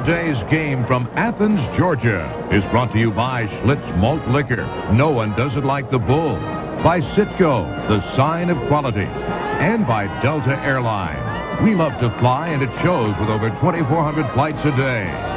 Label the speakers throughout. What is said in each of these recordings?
Speaker 1: Today's game from Athens, Georgia is brought to you by Schlitz Malt Liquor. No one does it like the Bull. By Citgo, the sign of quality. And by Delta Airlines. We love to fly, and it shows with over 2,400 flights a day.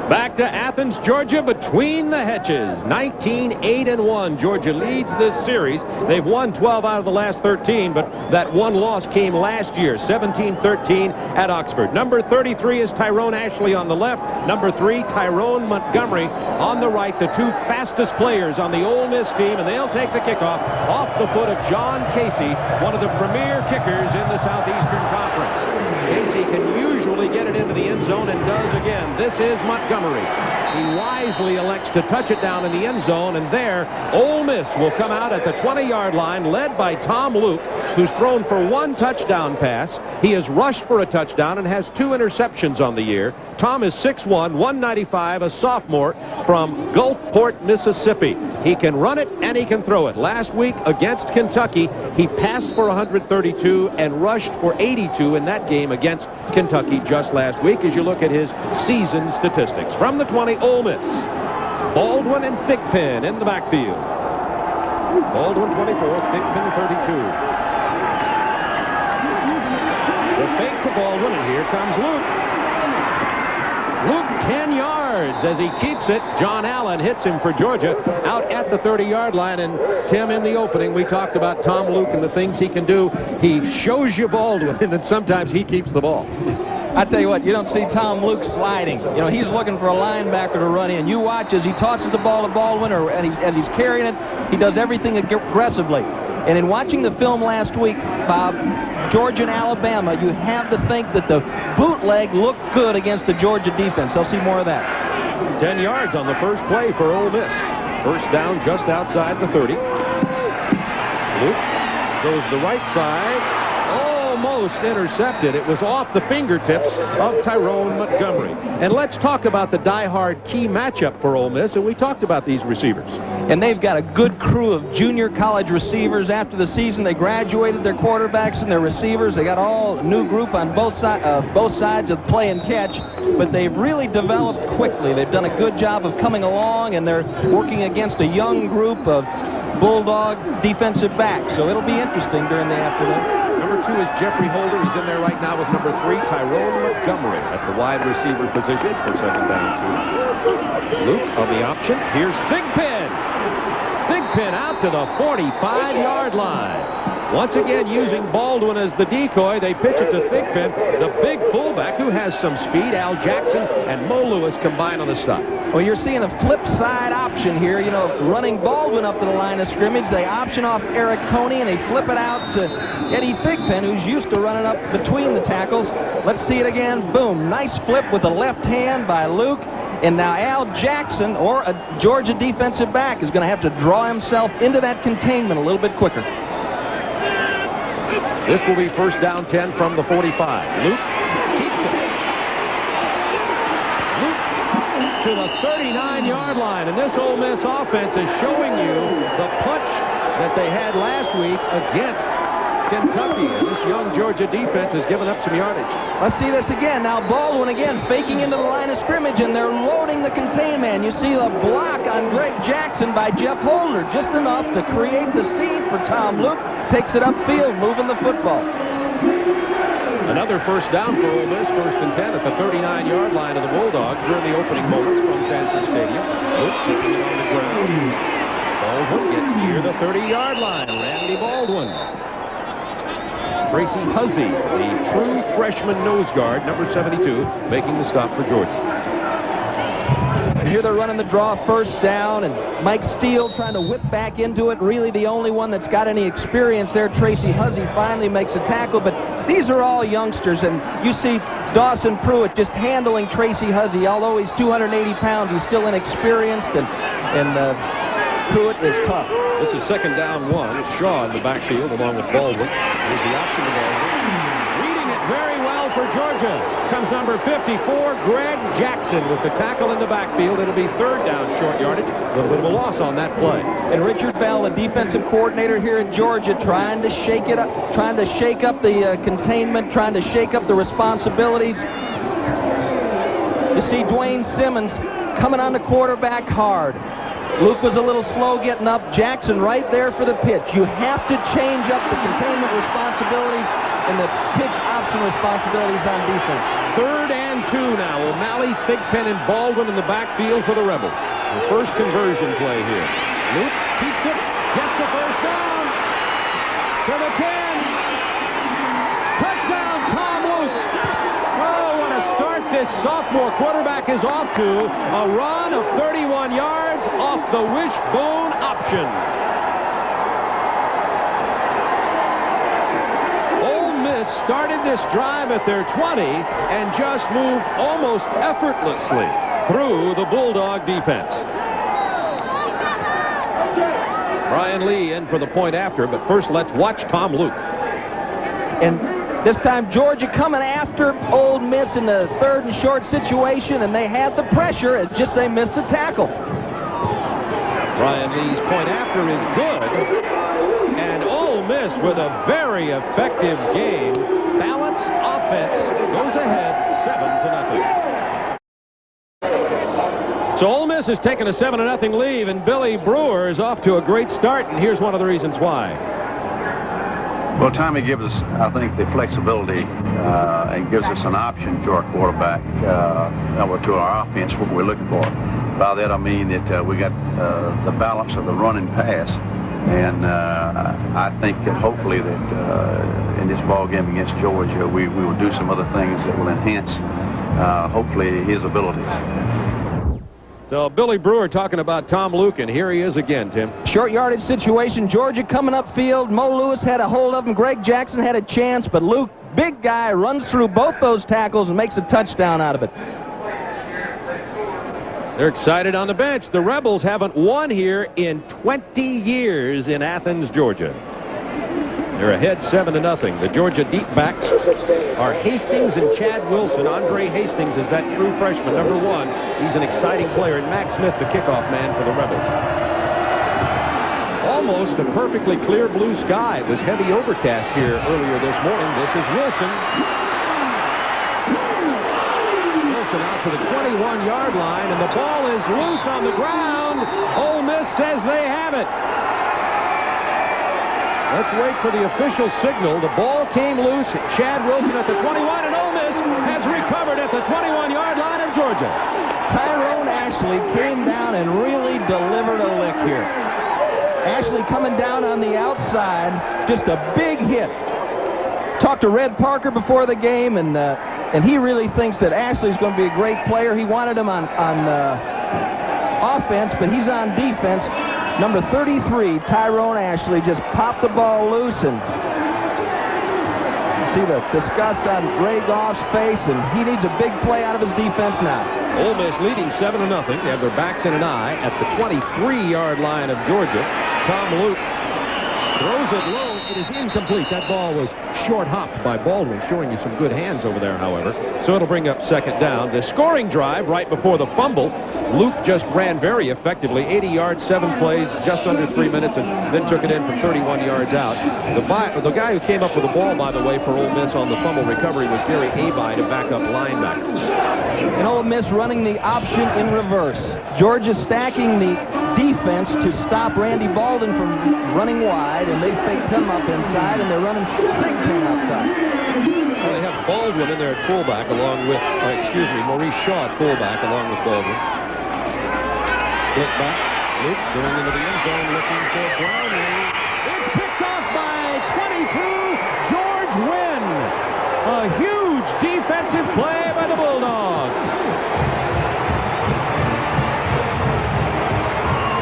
Speaker 2: Back to Athens, Georgia, between the hedges. 19-8-1. Georgia leads this series. They've won 12 out of the last 13, but that one loss came last year, 17-13 at Oxford. Number 33 is Tyrone Ashley on the left. Number 3, Tyrone Montgomery on the right. The two fastest players on the Ole Miss team, and they'll take the kickoff off the foot of John Casey, one of the premier kickers in the Southeastern Conference. Casey can usually get it into the end zone and does again. This is Montgomery. He wisely elects to touch it down in the end zone, and there Ole Miss will come out at the 20-yard line, led by Tom Luke, who's thrown for 1 touchdown pass. He has rushed for a touchdown and has 2 interceptions on the year. Tom is 6'1", 195, a sophomore from Gulfport, Mississippi. He can run it and he can throw it. Last week against Kentucky, he passed for 132 and rushed for 82 in that game against Kentucky just last week, as you look at his season statistics. From the 20, Ole Miss. Baldwin and Thigpen in the backfield. Baldwin 24, Thigpen 32. The fake to Baldwin, and here comes Luke. Luke 10 yards as he keeps it. John Allen hits him for Georgia out at the 30-yard line. And Tim, in the opening, we talked about Tom Luke and the things he can do. He shows you Baldwin, and then sometimes he keeps the ball.
Speaker 3: I tell you what, you don't see Tom Luke sliding. You know, he's looking for a linebacker to run in. You watch as he tosses the ball to Baldwin, as he's carrying it, he does everything aggressively. And in watching the film last week, Bob, Georgia and Alabama, you have to think that the bootleg looked good against the Georgia defense. They'll see more of that.
Speaker 2: 10 yards on the first play for Ole Miss. First down just outside the 30. Luke goes the right side. Almost intercepted. It was off the fingertips of Tyrone Montgomery. And let's talk about the die-hard key matchup for Ole Miss, and we talked about these receivers.
Speaker 3: And they've got a good crew of junior college receivers. After the season, they graduated their quarterbacks and their receivers. They got all a new group on both sides of play and catch, but they've really developed quickly. They've done a good job of coming along, and they're working against a young group of Bulldog defensive backs. So it'll be interesting during the afternoon.
Speaker 2: Number 2 is Jeffrey Holder. He's in there right now with number 3, Tyrone Montgomery, at the wide receiver positions for 2nd down 2. Luke on the option. Here's Thigpen. Thigpen out to the 45-yard line. Once again, using Baldwin as the decoy, they pitch it to Thigpen, the big fullback who has some speed. Al Jackson and Mo Lewis combine on the stop.
Speaker 3: Well, you're seeing a flip side option here. You know, running Baldwin up to the line of scrimmage. They option off Eric Coney, and they flip it out to Eddie Thigpen, who's used to running up between the tackles. Let's see it again. Boom. Nice flip with the left hand by Luke. And now Al Jackson, or a Georgia defensive back, is going to have to draw himself into that containment a little bit quicker.
Speaker 2: This will be first down 10 from the 45. Luke keeps it. Luke to the 39-yard line. And this Ole Miss offense is showing you the punch that they had last week against Kentucky. And this young Georgia defense has given up some yardage.
Speaker 3: Let's see this again. Now Baldwin again faking into the line of scrimmage, and they're loading the contain man. You see the block on Greg Jackson by Jeff Holder, just enough to create the seed for Tom Luke. Takes it upfield, moving the football.
Speaker 2: Another first down for Ole Miss, 1st and 10 at the 39-yard line of the Bulldogs during the opening moments from Sanford Stadium. Luke keeping it on the ground. Baldwin gets near the 30-yard line. Randy Baldwin. Tracy Hussey, the true freshman nose guard, number 72, making the stop for Georgia.
Speaker 3: And here they're running the draw, first down, and Mike Steele trying to whip back into it. Really the only one that's got any experience there. Tracy Hussey finally makes a tackle, but these are all youngsters, and you see Dawson Pruitt just handling Tracy Hussey. Although he's 280 pounds, he's still inexperienced, and Pruitt is tough.
Speaker 2: This is 2nd down 1. Shaw in the backfield along with Baldwin. Here's the option to Baldwin. Reading it very well for Georgia comes number 54, Greg Jackson, with the tackle in the backfield. It'll be third down, short yardage. A little bit of a loss on that play.
Speaker 3: And Richard Bell, the defensive coordinator here at Georgia, trying to shake it up, trying to shake up the containment, trying to shake up the responsibilities. You see Dwayne Simmons coming on the quarterback hard. Luke was a little slow getting up. Jackson right there for the pitch. You have to change up the containment responsibilities and the pitch option responsibilities on defense.
Speaker 2: 3rd and 2 now. O'Malley, Thigpen, and Baldwin in the backfield for the Rebels. The first conversion play here. Luke keeps it, gets the first down to the 10. Touchdown, Tom Luke. Oh, what a start this sophomore quarterback is off to. A run of 31 yards off the wishbone option. Ole Miss started this drive at their 20 and just moved almost effortlessly through the Bulldog defense. Brian Lee in for the point after, but first let's watch Tom Luke.
Speaker 3: And this time Georgia coming after Ole Miss in the 3rd and short situation, and they had the pressure. It's just they missed the tackle.
Speaker 2: Brian Lee's point after is good, and Ole Miss with a very effective game. Balanced offense goes ahead 7-0. So Ole Miss has taken a 7-0 lead, and Billy Brewer is off to a great start, and here's one of the reasons why.
Speaker 4: Well, Tommy gives us, I think, the flexibility and gives us an option to our quarterback, to our offense, what we're looking for. By that I mean that we got the balance of the run and pass, and I think that hopefully that in this ball game against Georgia, we will do some other things that will enhance, hopefully, his abilities.
Speaker 2: So Billy Brewer talking about Tom Luke, and here he is again, Tim.
Speaker 3: Short yardage situation. Georgia coming upfield. Mo Lewis had a hold of him. Greg Jackson had a chance, but Luke, big guy, runs through both those tackles and makes a touchdown out of it.
Speaker 2: They're excited on the bench. The Rebels haven't won here in 20 years in Athens, Georgia. They're ahead 7-0. The Georgia deep backs are Hastings and Chad Wilson. Andre Hastings is that true freshman, number 1. He's an exciting player. And Max Smith, the kickoff man for the Rebels. Almost a perfectly clear blue sky. It was heavy overcast here earlier this morning. This is Wilson. Wilson out to the 21-yard line, and the ball is loose on the ground. Ole Miss says they have it. Let's wait for the official signal. The ball came loose. Chad Wilson at the 21, and Ole Miss has recovered at the 21-yard line of Georgia.
Speaker 3: Tyrone Ashley came down and really delivered a lick here. Ashley coming down on the outside, just a big hit. Talked to Red Parker before the game, and he really thinks that Ashley's going to be a great player. He wanted him on offense, but he's on defense. Number 33, Tyrone Ashley, just popped the ball loose, and you see the disgust on Ray Goff's face, and he needs a big play out of his defense now.
Speaker 2: Ole Miss leading 7-0. They have their backs in an eye at the 23-yard line of Georgia. Tom Luke throws it low. It is incomplete. That ball was short-hopped by Baldwin, showing you some good hands over there, however. So it'll bring up 2nd down. The scoring drive right before the fumble, Luke just ran very effectively. 80 yards, 7 plays, just under 3 minutes, and then took it in from 31 yards out. The guy who came up with the ball, by the way, for Ole Miss on the fumble recovery was Gary Abide, a backup linebacker.
Speaker 3: And Ole Miss running the option in reverse. Georgia stacking the defense to stop Randy Baldwin from running wide, and they faked him up inside, and they're running Thigpen outside.
Speaker 2: Well, they have Baldwin in there at fullback along with, Maurice Shaw at fullback along with Baldwin. Split back. Luke going into the end zone looking for Brownlee. It's picked off by 22, George Wynn. A huge defensive play by the Bulldogs.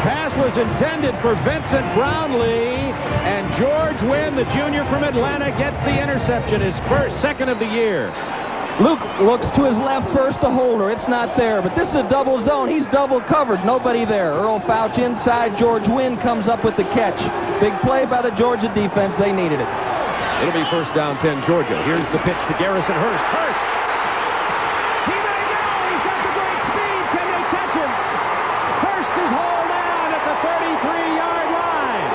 Speaker 2: Pass was intended for Vincent Brownlee, and George Wynn, the junior from Atlanta, gets the interception, his second of the year.
Speaker 3: Luke looks to his left first, the holder. It's not there, but this is a double zone. He's double covered. Nobody there. Earl Fouch inside. George Wynn comes up with the catch. Big play by the Georgia defense. They needed it.
Speaker 2: It'll be first down 10 Georgia. Here's the pitch to Garrison Hurst. Hurst! He may go! He's got the great speed! Can they catch him? Hurst is hauled down at the 33-yard line.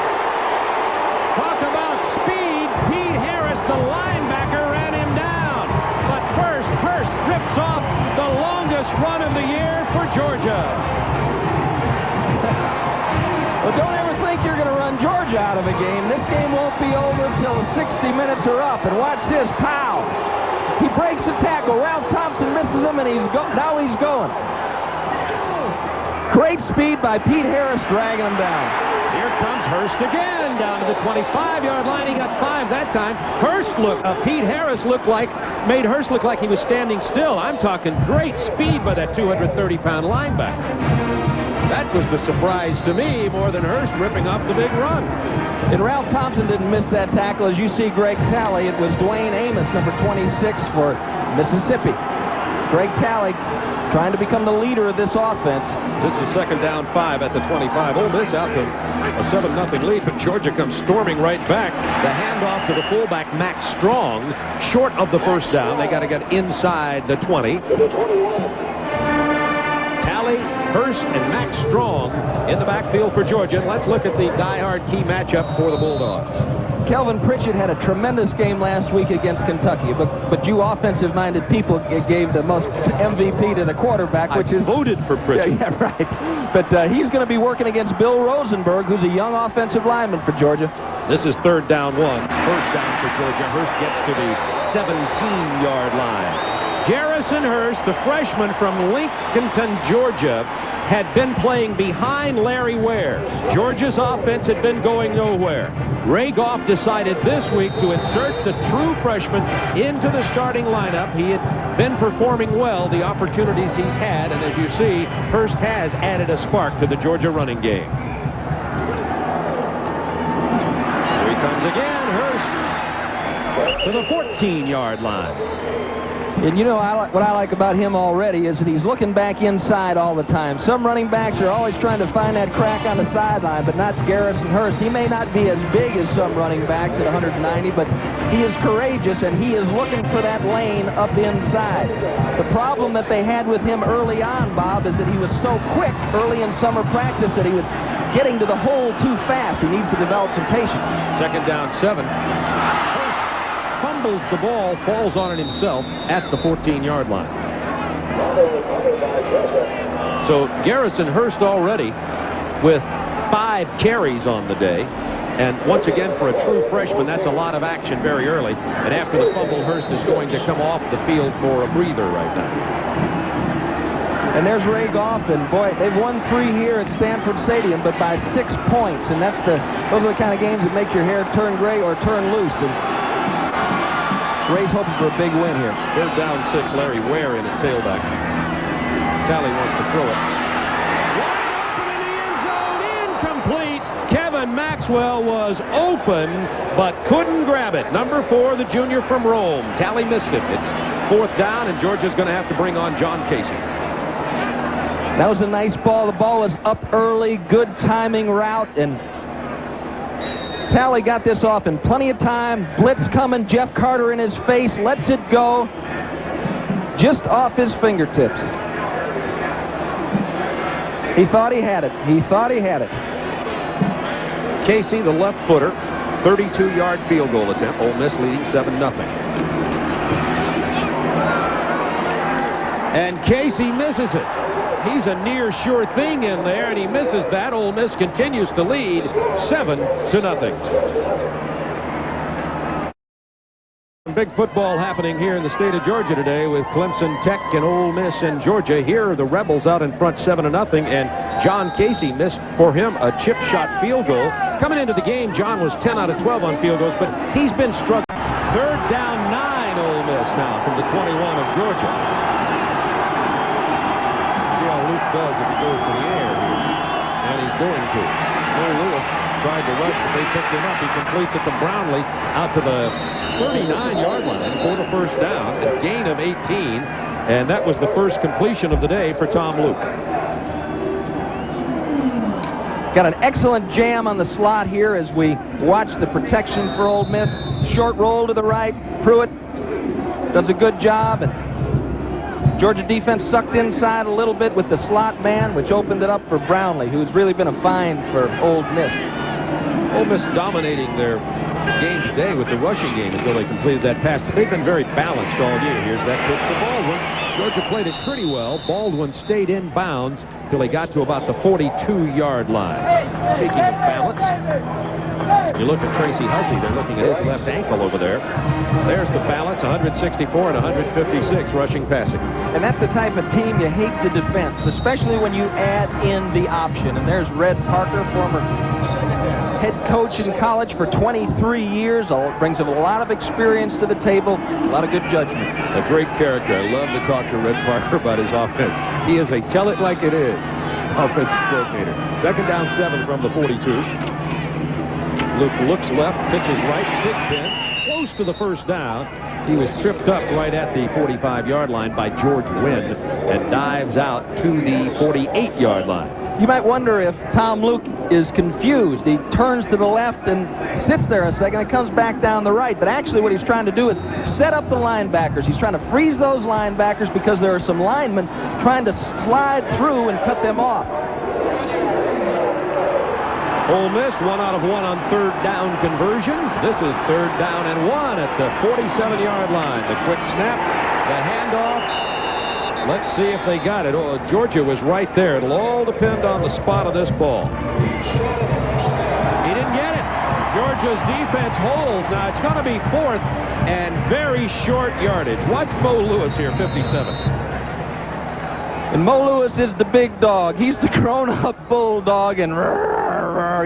Speaker 2: Talk about speed. Pete Harris, the linebacker, ran him down. But first, Hurst rips off the longest run of the year for Georgia.
Speaker 3: Well, don't ever think you're going to run Georgia out of a game. This game won't be over until the 60 minutes are up. And watch this, pow! He breaks the tackle. Ralph Thompson misses him, and now he's going. Great speed by Pete Harris dragging him down.
Speaker 2: Here comes Hurst again, down to the 25-yard line. He got 5 that time. Pete Harris made Hurst look like he was standing still. I'm talking great speed by that 230-pound linebacker. That was the surprise to me more than Hurst ripping off the big run.
Speaker 3: And Ralph Thompson didn't miss that tackle. As you see Greg Talley, it was Dwayne Amos, number 26 for Mississippi. Greg Talley trying to become the leader of this offense.
Speaker 2: This is second down 5 at the 25. Ole Miss out to a 7-0 lead, but Georgia comes storming right back. The handoff to the fullback, Max Strong, short of the first down. They got to get inside the 20. Talley, Hurst, and Max Strong in the backfield for Georgia. And let's look at the die-hard key matchup for the Bulldogs.
Speaker 3: Kelvin Pritchett had a tremendous game last week against Kentucky, but you offensive-minded people gave the most MVP to the quarterback, which is
Speaker 2: voted for Pritchett.
Speaker 3: Yeah, right. But he's going to be working against Bill Rosenberg, who's a young offensive lineman for Georgia.
Speaker 2: This is third down 1. First down for Georgia. Hurst gets to the 17-yard line. Garrison Hurst, the freshman from Lincolnton, Georgia, had been playing behind Larry Ware. Georgia's offense had been going nowhere. Ray Goff decided this week to insert the true freshman into the starting lineup. He had been performing well the opportunities he's had, and as you see, Hurst has added a spark to the Georgia running game. Here he comes again, Hurst to the 14-yard line.
Speaker 3: And you know what I like about him already is that he's looking back inside all the time. Some running backs are always trying to find that crack on the sideline, but not Garrison Hurst. He may not be as big as some running backs at 190, but he is courageous, and he is looking for that lane up inside. The problem that they had with him early on, Bob, is that he was so quick early in summer practice that he was getting to the hole too fast. He needs to develop some patience.
Speaker 2: Second down 7. Fumbles the ball, falls on it himself at the 14-yard line. So Garrison Hurst already with 5 carries on the day. And once again, for a true freshman, that's a lot of action very early. And after the fumble, Hurst is going to come off the field for a breather right now.
Speaker 3: And there's Ray Goff, and boy, they've won 3 here at Stanford Stadium, but by 6 points. And those are the kind of games that make your hair turn gray or turn loose. And Ray's hoping for a big win here.
Speaker 2: Third down 6, Larry Ware in at tailback. Talley wants to throw it. Wide open in the end zone, incomplete. Kevin Maxwell was open, but couldn't grab it. Number 4, the junior from Rome. Talley missed it. It's fourth down, and Georgia's going to have to bring on John Casey.
Speaker 3: That was a nice ball. The ball was up early, good timing route, and Talley got this off in plenty of time. Blitz coming, Jeff Carter in his face, lets it go just off his fingertips. He thought he had it. He thought he had it.
Speaker 2: Casey, the left footer, 32-yard field goal attempt. Ole Miss leading 7-0. And Casey misses it. He's a near sure thing in there, and he misses that. Ole Miss continues to lead 7-0. Big football happening here in the state of Georgia today with Clemson Tech and Ole Miss and Georgia. Here are the Rebels out in front 7-0, and John Casey missed for him a chip shot field goal. Coming into the game, John was 10 out of 12 on field goals, but he's been struggling. Third down 9, Ole Miss now from the 21 of Georgia. Luke does if he goes to the air here, and he's going to. Joe Lewis tried to rush, but they picked him up. He completes it to Brownlee out to the 39-yard line for the first down, a gain of 18, and that was the first completion of the day for Tom Luke.
Speaker 3: Got an excellent jam on the slot here as we watch the protection for Ole Miss. Short roll to the right. Pruitt does a good job, and Georgia defense sucked inside a little bit with the slot man, which opened it up for Brownlee, who's really been a find for Ole Miss.
Speaker 2: Ole Miss dominating their game today with the rushing game until they completed that pass. But they've been very balanced all year. Here's that pitch to Baldwin. Georgia played it pretty well. Baldwin stayed in bounds till he got to about the 42-yard line. Speaking of balance, you look at Tracy Hussey. They're looking at his left ankle over there. There's the balance, 164 and 156 rushing passing.
Speaker 3: And that's the type of team you hate to defense, especially when you add in the option. And there's Red Parker, former head coach in college for 23 years. Brings a lot of experience to the table, a lot of good judgment.
Speaker 2: A great character. I love to talk to Red Parker about his offense. He is a tell-it-like-it-is offensive coordinator. Second down 7 from the 42. Luke looks left, pitches right, Big Ben, close to the first down. He was tripped up right at the 45-yard line by George Wynn and dives out to the 48-yard line.
Speaker 3: You might wonder if Tom Luke is confused. He turns to the left and sits there a second and comes back down the right. But actually what he's trying to do is set up the linebackers. He's trying to freeze those linebackers because there are some linemen trying to slide through and cut them off.
Speaker 2: Ole Miss 1 out of 1 on third down conversions. This is third down and 1 at the 47-yard line. The quick snap, the handoff. Let's see if they got it. Oh, Georgia was right there. It'll all depend on the spot of this ball. He didn't get it. Georgia's defense holds. Now it's going to be 4th and very short yardage. Watch Mo Lewis here, 57.
Speaker 3: And Mo Lewis is the big dog. He's the grown-up bulldog, and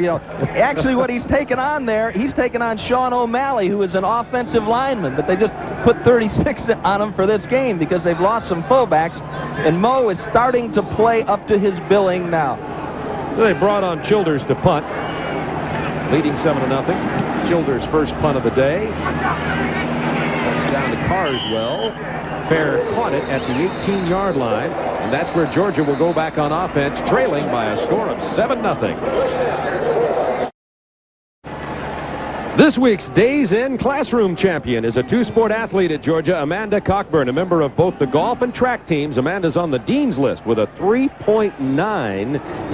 Speaker 3: you know, actually what he's taken on there, he's taken on Sean O'Malley, who is an offensive lineman, but they just put 36 on him for this game because they've lost some fullbacks, and Mo is starting to play up to his billing now.
Speaker 2: They brought on Childers to punt, leading 7-0. Childers' first punt of the day. That's down to Carswell. Fair caught it at the 18-yard line, and that's where Georgia will go back on offense, trailing by a score of 7-0. This week's Days In Classroom champion is a two-sport athlete at Georgia, Amanda Cockburn, a member of both the golf and track teams. Amanda's on the Dean's List with a 3.9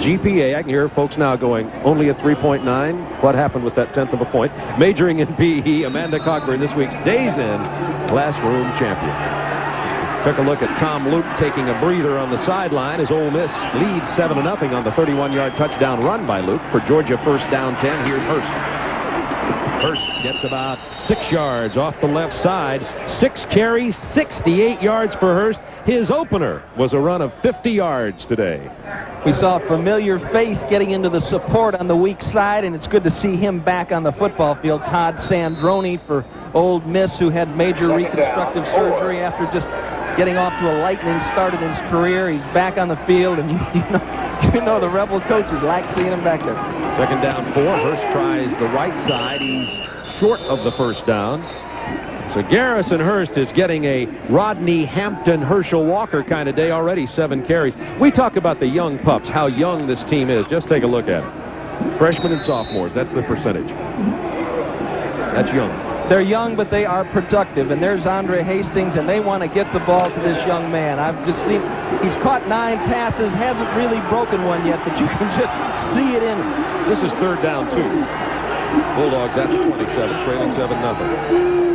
Speaker 2: GPA. I can hear folks now going, only a 3.9? What happened with that 10th of a point? Majoring in PE, Amanda Cockburn, this week's Days In Classroom champion. Took a look at Tom Luke taking a breather on the sideline as Ole Miss leads 7-0 on the 31-yard touchdown run by Luke. For Georgia, first down 10. Here's Hurst. Hurst gets about 6 yards off the left side. 6 carries, 68 yards for Hurst. His opener was a run of 50 yards today.
Speaker 3: We saw a familiar face getting into the support on the weak side, and it's good to see him back on the football field. Todd Sandroni for Ole Miss, who had major reconstructive surgery after just getting off to a lightning start in his career. He's back on the field, and you know the Rebel coaches like seeing him back there.
Speaker 2: Second down 4. Hurst tries the right side. He's short of the first down. So Garrison Hurst is getting a Rodney Hampton, Herschel Walker kind of day already, 7 carries. We talk about the young pups, how young this team is. Just take a look at it. Freshmen and sophomores, that's the percentage. That's young.
Speaker 3: They're young, but they are productive. And there's Andre Hastings, and they want to get the ball to this young man. I've just seen, he's caught 9 passes, hasn't really broken one yet, but you can just see it in him.
Speaker 2: This is third down 2. Bulldogs at the 27, trailing 7-0.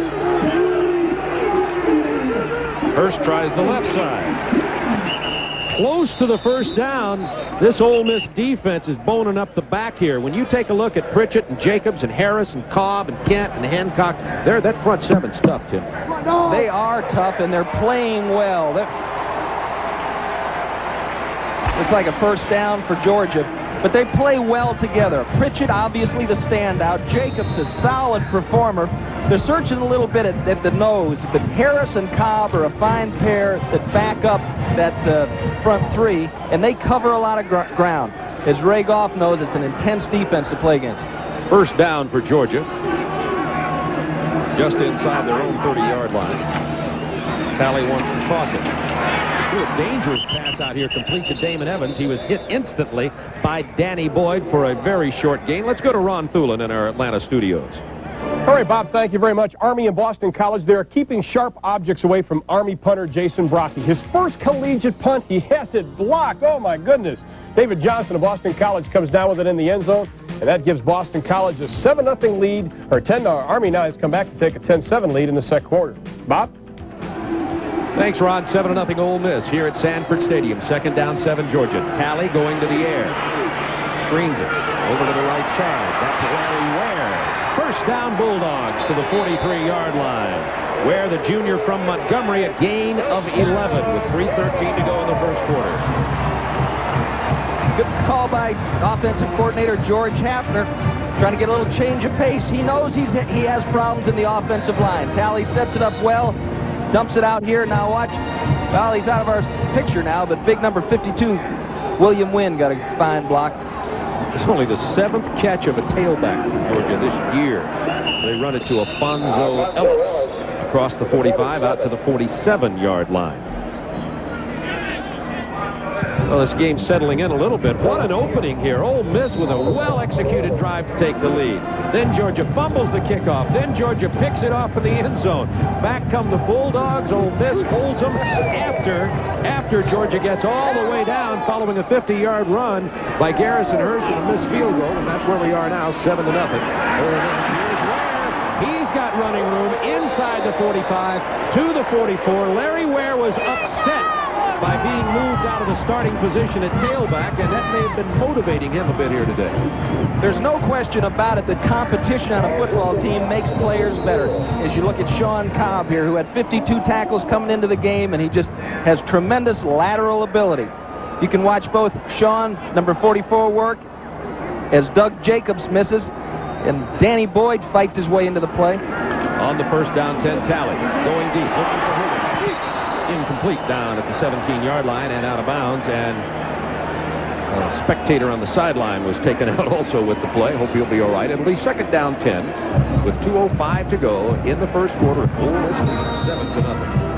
Speaker 2: Hurst tries the left side. Close to the first down. This Ole Miss defense is boning up the back here. When you take a look at Pritchett and Jacobs and Harris and Cobb and Kent and Hancock, that front 7's tough, Tim.
Speaker 3: They are tough, and they're playing well. Looks like a first down for Georgia, but they play well together. Pritchett, obviously the standout. Jacobs, a solid performer. They're searching a little bit at the nose, but Harris and Cobb are a fine pair that back up that front 3, and they cover a lot of ground. As Ray Goff knows, it's an intense defense to play against.
Speaker 2: First down for Georgia. Just inside their own 30-yard line. Talley wants to toss it. A dangerous pass out here, complete to Damon Evans. He was hit instantly by Danny Boyd for a very short gain. Let's go to Ron Thulin in our Atlanta studios.
Speaker 5: All right, Bob, thank you very much. Army and Boston College, they are keeping sharp objects away from Army punter Jason Brocky. His first collegiate punt, he has it blocked. Oh, my goodness. David Johnson of Boston College comes down with it in the end zone, and that gives Boston College a 7-0 lead, or 10. Army now has come back to take a 10-7 lead in the second quarter. Bob?
Speaker 2: Thanks, Ron. 7-0 Ole Miss here at Sanford Stadium. Second down, 7 Georgia. Talley going to the air. Screens it over to the right side. That's Larry Ware. First down, Bulldogs to the 43-yard line. Ware, the junior from Montgomery, a gain of 11 with 3:13 to go in the first quarter.
Speaker 3: Good call by offensive coordinator George Hafner, trying to get a little change of pace. He knows he has problems in the offensive line. Talley sets it up well, dumps it out here. Now watch. Well, he's out of our picture now, but big number 52, William Wynn, got a fine block.
Speaker 2: It's only the 7th catch of a tailback for Georgia this year. They run it to Alfonso Ellis across the 45 out to the 47-yard line. Well, this game's settling in a little bit. What an opening here. Ole Miss with a well-executed drive to take the lead. Then Georgia fumbles the kickoff. Then Georgia picks it off in the end zone. Back come the Bulldogs. Ole Miss holds them after Georgia gets all the way down following a 50-yard run by Garrison Hirsch and a missed field goal. And that's where we are now, 7-0. Ole Miss, here's Ware. He's got running room inside the 45 to the 44. Larry Ware was upset by being moved out of the starting position at tailback, and that may have been motivating him a bit here today.
Speaker 3: There's no question about it that competition on a football team makes players better. As you look at Sean Cobb here, who had 52 tackles coming into the game, and he just has tremendous lateral ability. You can watch both Sean, number 44, work as Doug Jacobs misses, and Danny Boyd fights his way into the play.
Speaker 2: On the first down, 10, Talley going deep, looking for Higgins. Incomplete down at the 17-yard line and out of bounds, and a spectator on the sideline was taken out also with the play. Hope he'll be all right. It'll be second down 10 with 2:05 to go in the first quarter. Ole Miss leads 7-0.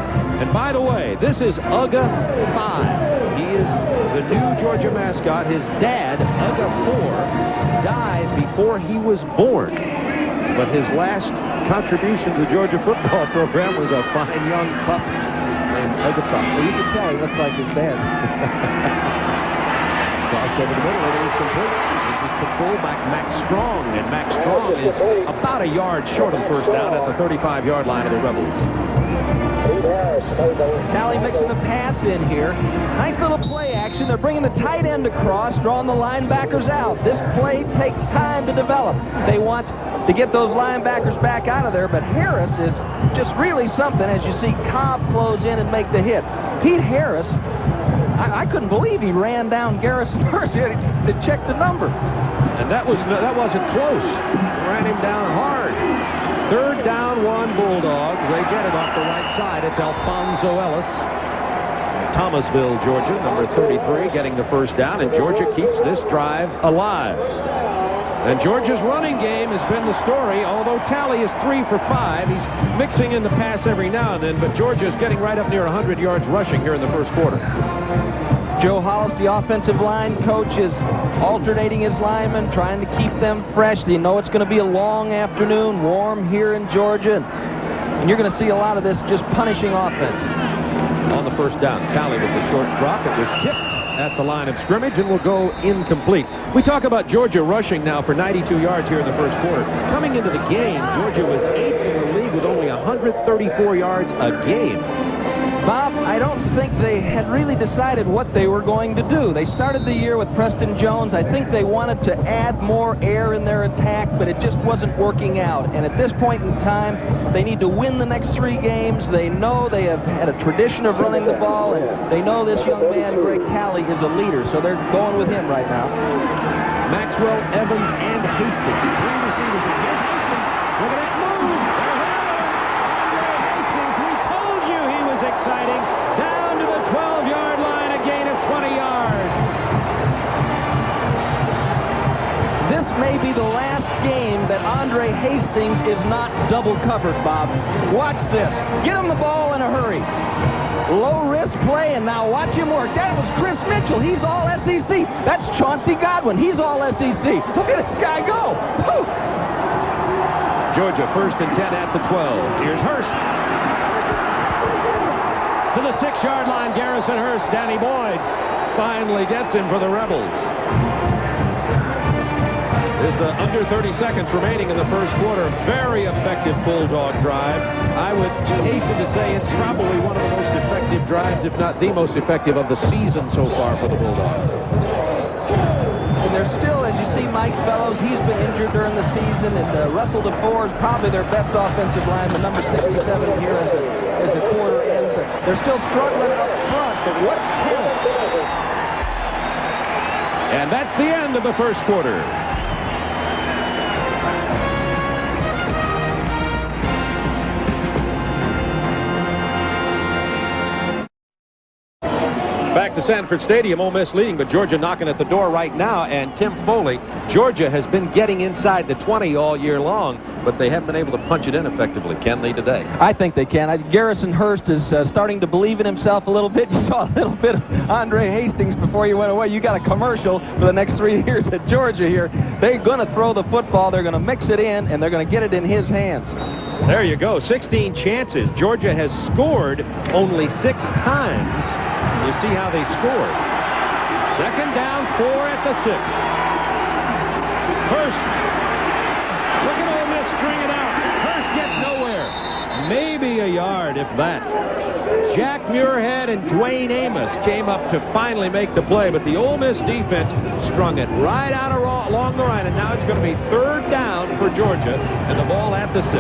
Speaker 2: And by the way, this is Uga 5. He is the new Georgia mascot. His dad, Uga 4, died before he was born. But his last contribution to the Georgia football program was a fine young pup named Uga 5.
Speaker 3: So you can tell he looks like his dad.
Speaker 2: Crossed over the middle, and it is complete. This is the fullback, Max Strong, and Max Strong is about a yard short of the first down at the 35-yard line of the Rebels.
Speaker 3: Talley mixing the pass in here. Nice little play action. They're bringing the tight end across, drawing the linebackers out. This play takes time to develop. They want to get those linebackers back out of there, but Harris is just really something as you see Cobb close in and make the hit. Pete Harris, I couldn't believe he ran down Garrison Hirsch to check the number.
Speaker 2: And that wasn't close. Ran him down hard. Third down, 1 Bulldogs. They get it off the right side. It's Alfonso Ellis, Thomasville, Georgia, number 33, getting the first down, and Georgia keeps this drive alive. And Georgia's running game has been the story, although Talley is 3 for 5. He's mixing in the pass every now and then, but Georgia's getting right up near 100 yards rushing here in the first quarter.
Speaker 3: Joe Hollis, the offensive line coach, is alternating his linemen, trying to keep them fresh. You know it's going to be a long afternoon, warm here in Georgia, and you're going to see a lot of this just punishing offense.
Speaker 2: On the first down, Talley with the short drop. It was tipped at the line of scrimmage and will go incomplete. We talk about Georgia rushing now for 92 yards here in the first quarter. Coming into the game, Georgia was 8th in the league with only 134 yards a game.
Speaker 3: Bob, I don't think they had really decided what they were going to do. They started the year with Preston Jones. I think they wanted to add more air in their attack, but it just wasn't working out. And at this point in time, they need to win the next 3 games. They know they have had a tradition of running the ball, and they know this young man, Greg Talley, is a leader, so they're going with him right now.
Speaker 2: Maxwell, Evans, and Hastings. 3 receivers. And here's Hastings. Look at that move. Hastings, we told you he was exciting. Down to the 12-yard line, a gain of 20 yards.
Speaker 3: This may be the last game that Andre Hastings is not double covered, Bob. Watch this. Get him the ball in a hurry. Low risk play, and now watch him work. That was Chris Mitchell. He's all SEC. That's Chauncey Godwin. He's all SEC. Look at this guy go. Whew.
Speaker 2: Georgia 1st and 10 at the 12. Here's Hurst. To the 6-yard line, Garrison Hurst. Danny Boyd finally gets him for the Rebels. There's the under 30 seconds remaining in the first quarter. Very effective Bulldog drive. I would hasten to say it's probably one of the most effective drives, if not the most effective of the season so far for the Bulldogs.
Speaker 3: And they're still, as you see, Mike Fellows, he's been injured during the season, and Russell DeFore is probably their best offensive lineman, number 67 here as a quarter ends. They're still struggling up front, but what talent.
Speaker 2: And that's the end of the first quarter. Back to Sanford Stadium, Ole Miss leading, but Georgia knocking at the door right now. And Tim Foley, Georgia has been getting inside the 20 all year long, but they haven't been able to punch it in effectively. Can they today?
Speaker 3: I think they can. Garrison Hurst is starting to believe in himself a little bit. You saw a little bit of Andre Hastings before you went away. You got a commercial for the next 3 years at Georgia here. They're going to throw the football. They're going to mix it in, and they're going to get it in his hands.
Speaker 2: There you go. 16 chances. Georgia has scored only 6 times. You see how they scored. 2nd down, 4 at the 6. Hurst. Look at Ole Miss string it out. Hurst gets nowhere. Maybe a yard, if that. Jack Muirhead and Dwayne Amos came up to finally make the play, but the Ole Miss defense strung it right out along the line, and now it's going to be 3rd down for Georgia, and the ball at the 6.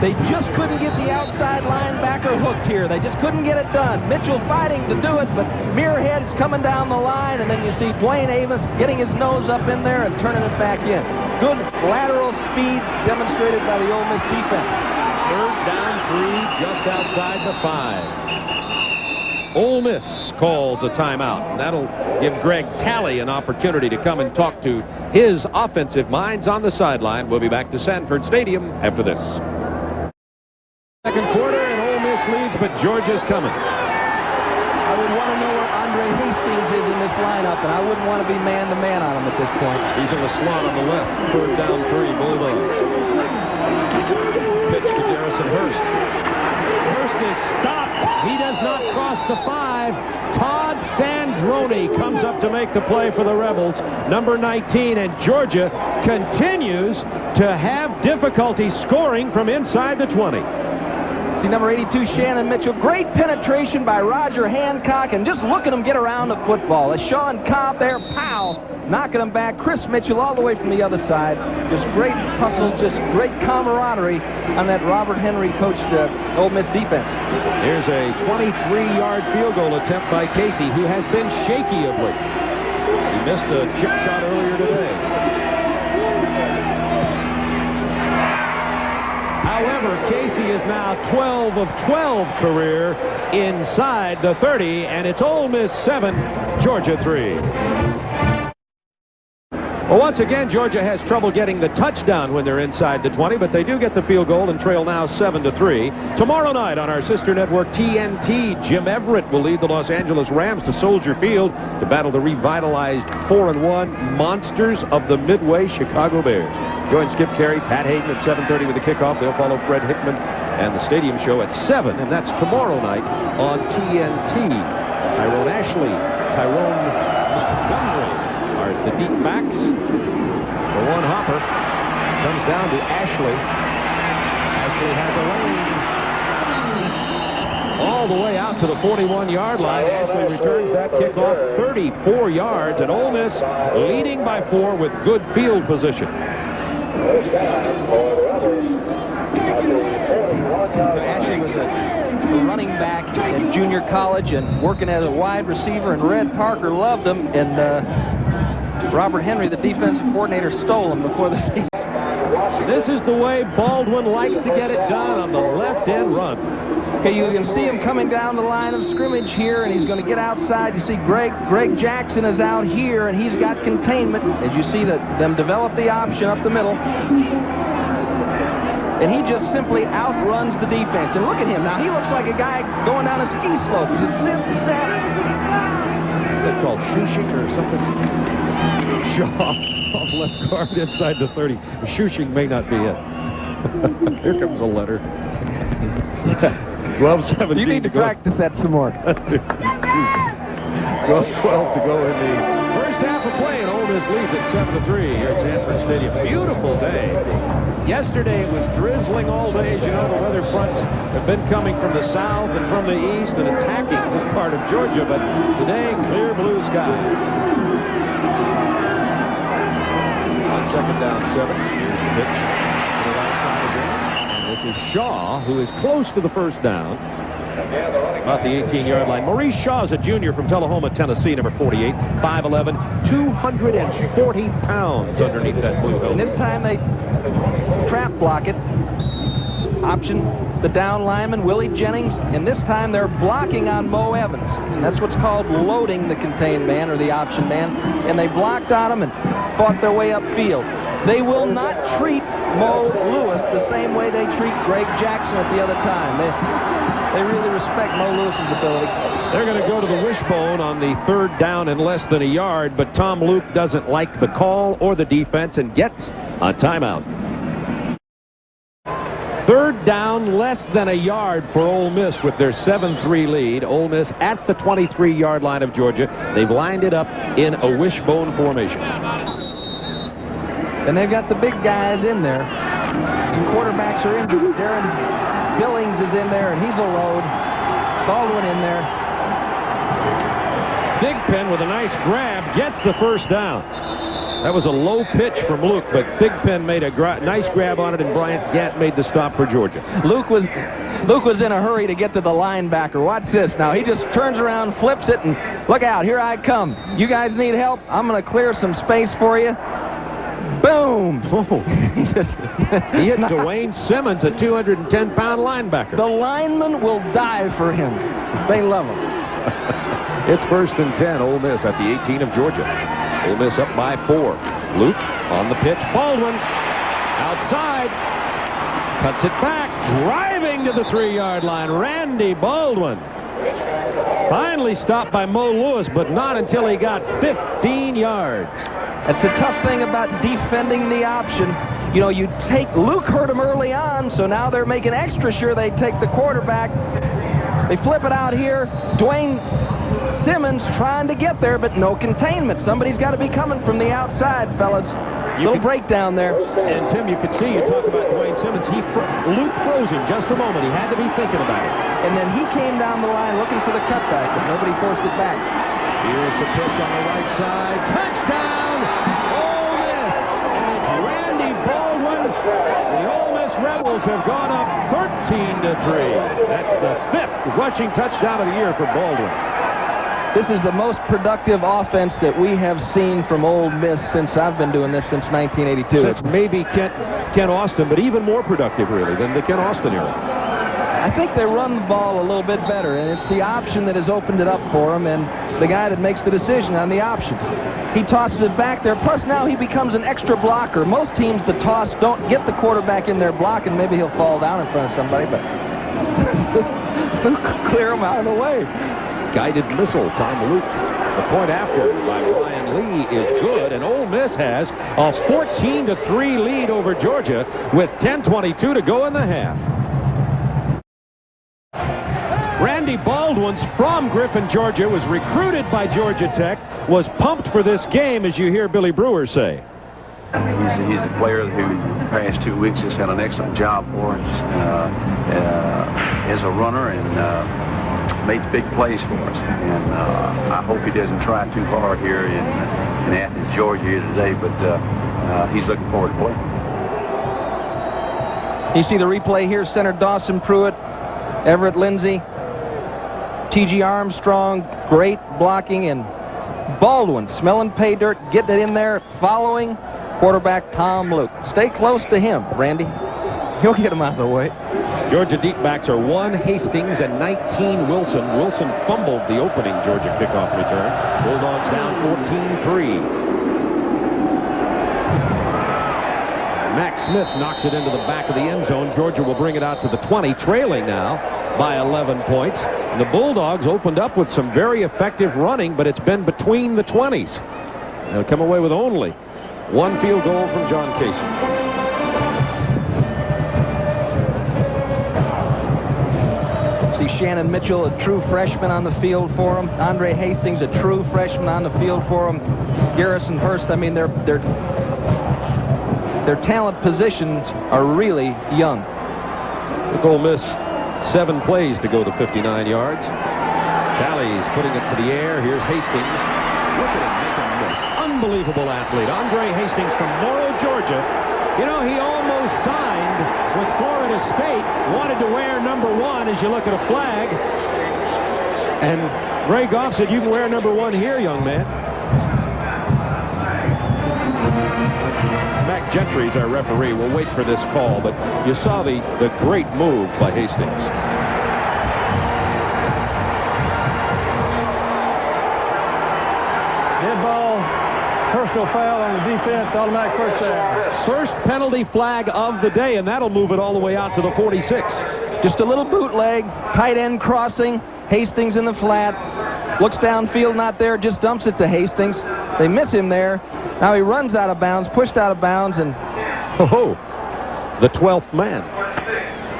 Speaker 3: They just couldn't get the outside linebacker hooked here. They just couldn't get it done. Mitchell fighting to do it, but Muirhead is coming down the line, and then you see Dwayne Amos getting his nose up in there and turning it back in. Good lateral speed demonstrated by the Ole Miss defense.
Speaker 2: 3rd down, 3, just outside the 5. Ole Miss calls a timeout, and that'll give Greg Talley an opportunity to come and talk to his offensive minds on the sideline. We'll be back to Sanford Stadium after this. 2nd quarter, and Ole Miss leads, but Georgia's coming.
Speaker 3: I would want to know where Andre Hastings is in this lineup, and I wouldn't want to be man-to-man on him at this point.
Speaker 2: He's in the slot on the left. 3rd down, 3, Bulldogs. Pitch to Garrison Hurst. Hurst is stopped. He does not cross the 5. Todd Sandrone comes up to make the play for the Rebels, number 19, and Georgia continues to have difficulty scoring from inside the 20.
Speaker 3: See number 82, Shannon Mitchell. Great penetration by Roger Hancock, and just look at him get around the football. As Sean Cobb there, pow, knocking him back. Chris Mitchell all the way from the other side. Just great hustle, just great camaraderie on that Robert Henry coached Ole Miss defense.
Speaker 2: Here's a 23-yard field goal attempt by Casey, who has been shaky of late. He missed a chip shot earlier today. However, Casey is now 12 of 12 career inside the 30, and it's Ole Miss 7, Georgia 3. Well, once again, Georgia has trouble getting the touchdown when they're inside the 20, but they do get the field goal and trail now 7-3. Tomorrow night on our sister network TNT, Jim Everett will lead the Los Angeles Rams to Soldier Field to battle the revitalized 4-1 monsters of the Midway Chicago Bears. Join Skip Carey, Pat Hayden at 7:30 with the kickoff. They'll follow Fred Hickman and the stadium show at 7, and that's tomorrow night on TNT. Tyrone Ashley, Tyrone Montgomery are the deep backs. The one hopper comes down to Ashley. Ashley has a lane all the way out to the 41-yard line. Ashley returns that kickoff 34 yards, and Ole Miss leading by 4 with good field position.
Speaker 3: Ashley was a running back at junior college and working as a wide receiver, and Red Parker loved him, and Robert Henry, the defensive coordinator, stole him before the season.
Speaker 2: This is the way Baldwin likes to get it done on the left-end run.
Speaker 3: Okay, you can see him coming down the line of scrimmage here, and he's going to get outside. You see Greg Jackson is out here, and he's got containment as you see them develop the option up the middle. and he just simply outruns the defense. And look at him now. He looks like a guy going down a ski slope. He's a zip, zap.
Speaker 2: Is that called shooshing or something? Shaw off left guard inside the 30. Shooshing may not be it. Here comes a letter. 12-17.
Speaker 3: You need to practice that some more.
Speaker 2: 12 to go in the first half of play, and Ole Miss leads at 7-3 here at Sanford Stadium. Beautiful day. Yesterday it was drizzling all day. As you know, the weather fronts have been coming from the south and from the east and attacking this part of Georgia, but today, clear blue skies. On second down 7, here's the pitch to the right side again. And this is Shaw, who is close to the first down. About the 18-yard line. Maurice Shaw is a junior from Tullahoma, Tennessee, number 48, 5'11", 240 pounds underneath that blue helmet.
Speaker 3: And this time they trap block it. Option the down lineman, Willie Jennings, and this time they're blocking on Mo Evans. And that's what's called loading the contained man or the option man. And they blocked on him and fought their way upfield. They will not treat Mo Lewis the same way they treat Greg Jackson at the other time. They really respect Mo Lewis's ability.
Speaker 2: They're going to go to the wishbone on the third down and less than a yard, but Tom Luke doesn't like the call or the defense and gets a timeout. Third down, less than a yard for Ole Miss with their 7-3 lead. Ole Miss at the 23-yard line of Georgia. They've lined it up in a wishbone formation.
Speaker 3: And they've got the big guys in there. Two quarterbacks are injured. Darren Billings is in there, and he's a load. Baldwin in there.
Speaker 2: Thigpen with a nice grab gets the first down. That was a low pitch from Luke, but Thigpen made a nice grab on it, and Bryant Gatt made the stop for Georgia.
Speaker 3: Luke was in a hurry to get to the linebacker. Watch this now. He just turns around, flips it, and look out, here I come. You guys need help? I'm going to clear some space for you. Boom!
Speaker 2: Oh. He hit Dwayne Simmons, a 210-pound linebacker.
Speaker 3: The linemen will die for him. They love him.
Speaker 2: It's 1st and 10, Ole Miss at the 18 of Georgia. Ole Miss up by 4. Luke on the pitch. Baldwin outside. Cuts it back. Driving to the 3-yard line. Randy Baldwin. Finally stopped by Mo Lewis, but not until he got 15 yards.
Speaker 3: That's the tough thing about defending the option. You know, Luke hurt him early on, so now they're making extra sure they take the quarterback. They flip it out here. Dwayne Simmons trying to get there, but no containment. Somebody's got to be coming from the outside, fellas. Little breakdown there.
Speaker 2: And Tim, you could see, you talk about Dwayne Simmons, Luke froze him just a moment. He had to be thinking about it.
Speaker 3: And then he came down the line looking for the cutback, but nobody forced it back.
Speaker 2: Here's the pitch on the right side. Touchdown, Ole Miss. And it's Randy Baldwin. The Ole Miss Rebels have gone up 13-3. That's the 5th rushing touchdown of the year for Baldwin.
Speaker 3: This is the most productive offense that we have seen from Ole Miss since I've been doing this since 1982.
Speaker 2: Since maybe Ken Austin, but even more productive, really, than the Ken Austin era.
Speaker 3: I think they run the ball a little bit better, and it's the option that has opened it up for him, and the guy that makes the decision on the option. He tosses it back there, plus now he becomes an extra blocker. Most teams that toss don't get the quarterback in their block, and maybe he'll fall down in front of somebody, but clear him out of the way.
Speaker 2: Guided missile, Tom Luke. The point after by Ryan Lee is good, and Ole Miss has a 14-3 lead over Georgia with 10:22 to go in the half. Randy Baldwin's from Griffin, Georgia, was recruited by Georgia Tech, was pumped for this game, as you hear Billy Brewer say.
Speaker 4: He's a player who, the past 2 weeks, has had an excellent job for us as a runner and made big plays for us. And I hope he doesn't try too hard here in Athens, Georgia here today, but he's looking forward to playing.
Speaker 3: You see the replay here, center Dawson Pruitt, Everett Lindsay, T.G. Armstrong, great blocking, and Baldwin smelling pay dirt, getting it in there, following quarterback Tom Luke. Stay close to him, Randy. He'll get him out of the way.
Speaker 2: Georgia deep backs are 1 Hastings and 19 Wilson. Wilson fumbled the opening Georgia kickoff return. Bulldogs down 14-3. Max Smith knocks it into the back of the end zone. Georgia will bring it out to the 20, trailing now by 11 points. And the Bulldogs opened up with some very effective running, but it's been between the 20s. They'll come away with only one field goal from John Casey.
Speaker 3: See Shannon Mitchell, a true freshman, on the field for him. Andre Hastings, a true freshman, on the field for him. Garrison Hurst, I mean, their talent positions are really young.
Speaker 2: The Ole Miss 7 plays to go to 59 yards. Talley's putting it to the air. Here's Hastings. Look at him make him miss. Unbelievable athlete. Andre Hastings from Morrow, Georgia. You know, he almost signed with Florida State. Wanted to wear number 1 as you look at a flag. And Ray Goff said, you can wear number 1 here, young man. Mac Gentry's our referee. We'll wait for this call, but you saw the great move by Hastings.
Speaker 6: Dead ball, personal foul on the defense, automatic first down.
Speaker 2: First penalty flag of the day, and that'll move it all the way out to the 46.
Speaker 3: Just a little bootleg, tight end crossing, Hastings in the flat, looks downfield, not there, just dumps it to Hastings. They miss him there. Now he runs out of bounds, pushed out of bounds, and
Speaker 2: the 12th man.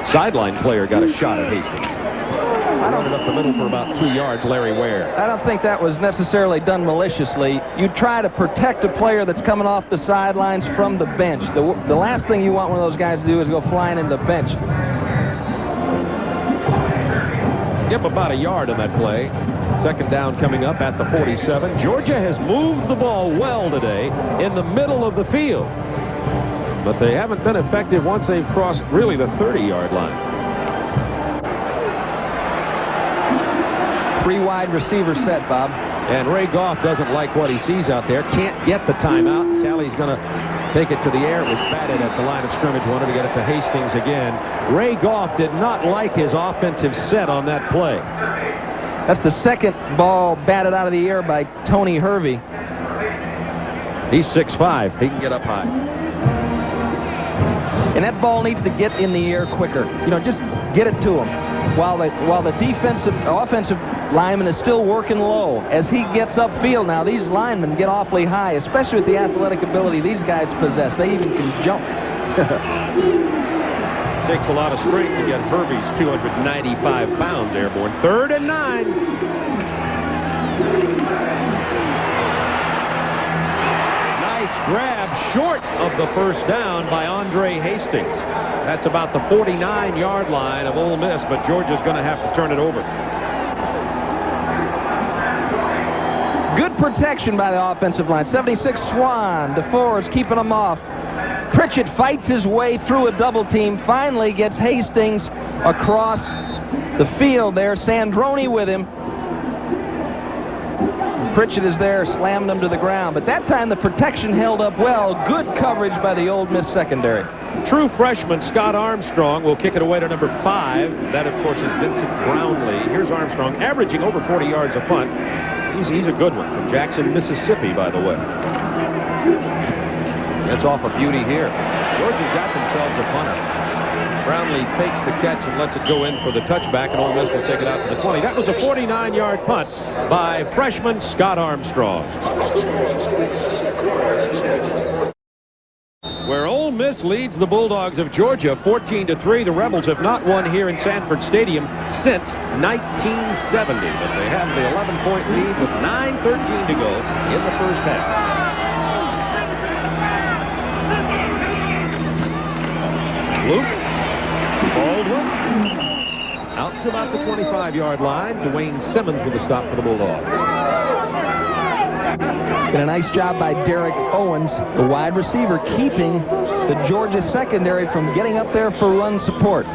Speaker 2: Sideline player got a shot at Hastings. Running up the middle for about 2 yards, Larry Ware.
Speaker 3: I don't think that was necessarily done maliciously. You try to protect a player that's coming off the sidelines from the bench. The last thing you want one of those guys to do is go flying into the bench.
Speaker 2: Give him about a yard on that play. Second down coming up at the 47. Georgia has moved the ball well today in the middle of the field. But they haven't been effective once they've crossed really the 30-yard line.
Speaker 3: 3 wide receiver set, Bob.
Speaker 2: And Ray Goff doesn't like what he sees out there. Can't get the timeout. Talley's going to take it to the air. It was batted at the line of scrimmage. Wanted to get it to Hastings again. Ray Goff did not like his offensive set on that play.
Speaker 3: That's the second ball batted out of the air by Tony Hervey.
Speaker 2: He's 6'5". He can get up high.
Speaker 3: And that ball needs to get in the air quicker. You know, just get it to him. While the offensive lineman is still working low. As he gets upfield now, these linemen get awfully high, especially with the athletic ability these guys possess. They even can jump.
Speaker 2: Takes a lot of strength to get Hervey's 295 pounds airborne. 3rd and 9. Nice grab short of the first down by Andre Hastings. That's about the 49-yard line of Ole Miss, but Georgia's going to have to turn it over.
Speaker 3: Good protection by the offensive line. 76 Swan. DeForest keeping them off. Pritchett fights his way through a double team, finally gets Hastings across the field there. Sandroni with him. Pritchett is there, slamming him to the ground. But that time the protection held up well. Good coverage by the Ole Miss secondary.
Speaker 2: True freshman Scott Armstrong will kick it away to number 5. That, of course, is Vincent Brownlee. Here's Armstrong, averaging over 40 yards a punt. He's a good one from Jackson, Mississippi, by the way. That's off a beauty here. Georgia's got themselves a punter. Brownlee takes the catch and lets it go in for the touchback, and Ole Miss will take it out to the 20. That was a 49-yard punt by freshman Scott Armstrong. Where Ole Miss leads the Bulldogs of Georgia 14-3. The Rebels have not won here in Sanford Stadium since 1970. But they have the 11-point lead with 9:13 to go in the first half. Luke Baldwin out to about the 25-yard line. Dwayne Simmons with a stop for the Bulldogs.
Speaker 3: And a nice job by Derek Owens, the wide receiver, keeping the Georgia secondary from getting up there for run support.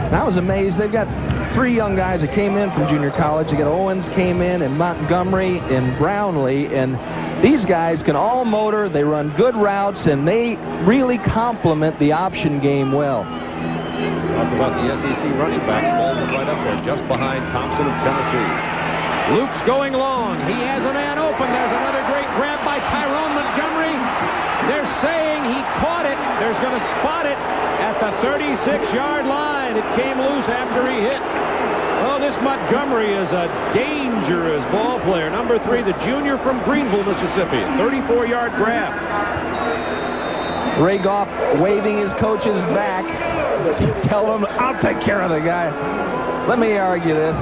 Speaker 3: And I was amazed. They've got 3 young guys that came in from junior college. They got Owens came in, and Montgomery and Brownlee, and these guys can all motor. They run good routes, and they really complement the option game well.
Speaker 2: Talk about the SEC running backs. Baldwin right up there, just behind Thompson of Tennessee. Luke's going long. He has a man open. There's another great grab by Tyrone Montgomery. going to spot it at the 36-yard line. It came loose after he hit. Oh, this Montgomery is a dangerous ball player. Number 3, the junior from Greenville, Mississippi. 34-yard grab.
Speaker 3: Ray Goff waving his coaches back, telling him, I'll take care of the guy. Let me argue this.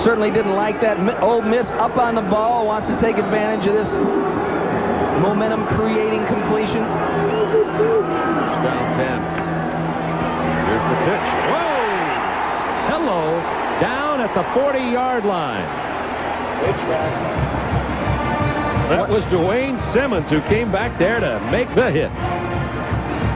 Speaker 3: Certainly didn't like that. Ole Miss up on the ball, wants to take advantage of this momentum-creating completion.
Speaker 2: It's down 10. Here's the pitch. Whoa! Hello, down at the 40-yard line. That was Dwayne Simmons who came back there to make the hit.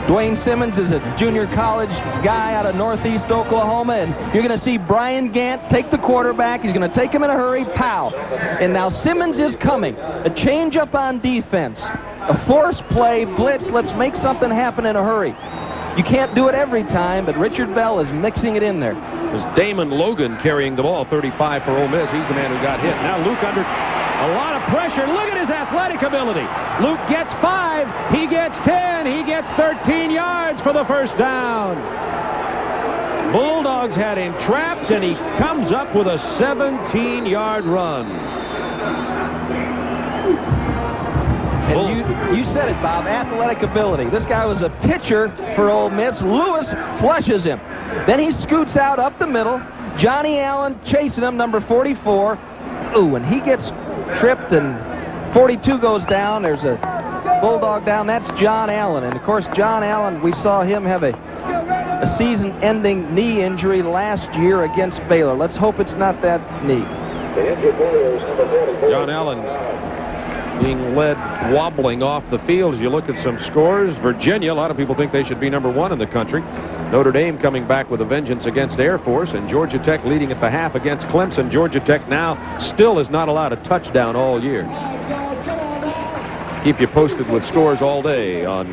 Speaker 3: Dwayne Simmons is a junior college guy out of northeast Oklahoma, and you're going to see Brian Gant take the quarterback. He's going to take him in a hurry. Pow! And now Simmons is coming. A change-up on defense. A force play, blitz. Let's make something happen in a hurry. You can't do it every time, but Richard Bell is mixing it in there.
Speaker 2: It was Damon Logan carrying the ball, 35 for Ole Miss. He's the man who got hit. Now Luke under a lot of pressure. Look at his athletic ability. Luke gets 5. He gets 10. He gets 13 yards for the first down. Bulldogs had him trapped, and he comes up with a 17-yard run.
Speaker 3: And you said it, Bob, athletic ability. This guy was a pitcher for Ole Miss. Lewis flushes him. Then he scoots out up the middle. Johnny Allen chasing him, number 44. Ooh, and he gets tripped, and 42 goes down. There's a Bulldog down. That's John Allen. And, of course, John Allen, we saw him have a season-ending knee injury last year against Baylor. Let's hope it's not that knee.
Speaker 2: John Allen being led wobbling off the field. As you look at some scores, Virginia, a lot of people think they should be number 1 in the country. Notre Dame coming back with a vengeance against Air Force, and Georgia Tech leading at the half against Clemson. Georgia Tech now still has not allowed a touchdown all year. Keep you posted with scores all day on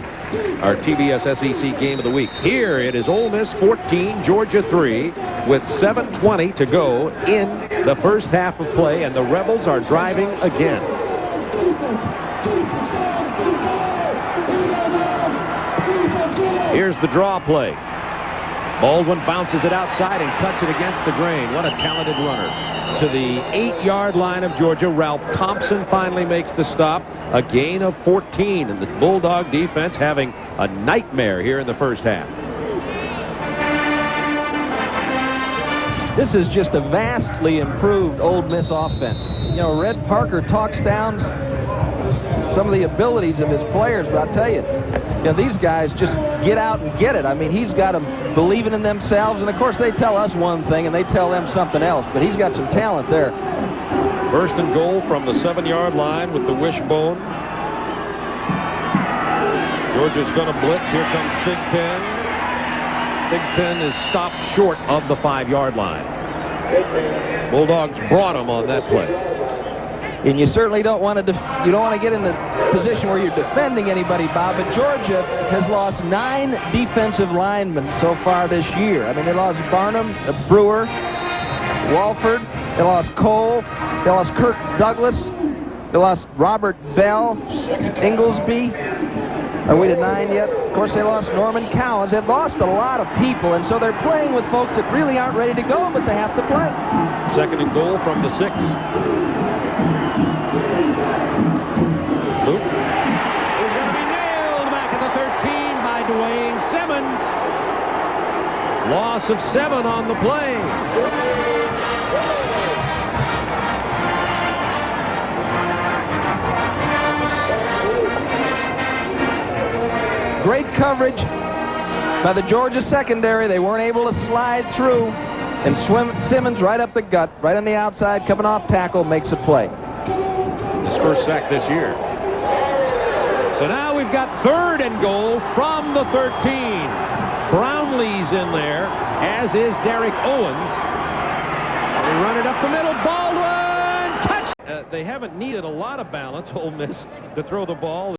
Speaker 2: our TBS SEC Game of the Week. Here it is Ole Miss 14, Georgia 3, with 7:20 to go in the first half of play, and the Rebels are driving again. Here's the draw play. Baldwin bounces it outside and cuts it against the grain. What a talented runner. To the 8-yard line of Georgia, Ralph Thompson finally makes the stop. A gain of 14, and the Bulldog defense having a nightmare here in the first half.
Speaker 3: This is just a vastly improved Ole Miss offense. You know, Red Parker talks down some of the abilities of his players, but I'll tell you, these guys just get out and get it. I mean, he's got them believing in themselves, and of course they tell us one thing and they tell them something else, but he's got some talent there.
Speaker 2: First and goal from the 7-yard line with the wishbone. Georgia's going to blitz. Here comes Big Pen. Big Pen is stopped short of the 5-yard line. Bulldogs brought him on that play.
Speaker 3: And you certainly don't want to get in the position where you're defending anybody, Bob, but Georgia has lost 9 defensive linemen so far this year. I mean, they lost Barnum, Brewer, Walford, they lost Cole, they lost Kirk Douglas, they lost Robert Bell, Inglesby. Are we to 9 yet? Of course, they lost Norman Cowens. They've lost a lot of people, and so they're playing with folks that really aren't ready to go, but they have to play.
Speaker 2: Second and goal from the 6. Luke is going to be nailed back at the 13 by Dwayne Simmons. Loss of 7 on the play.
Speaker 3: Great coverage by the Georgia secondary. They weren't able to slide through, and Simmons right up the gut, right on the outside, coming off tackle, makes a play.
Speaker 2: His first sack this year. So now we've got 3rd and goal from the 13. Brownlee's in there, as is Derek Owens. They run it up the middle. Baldwin, touch! They haven't needed a lot of balance, Ole Miss, to throw the ball.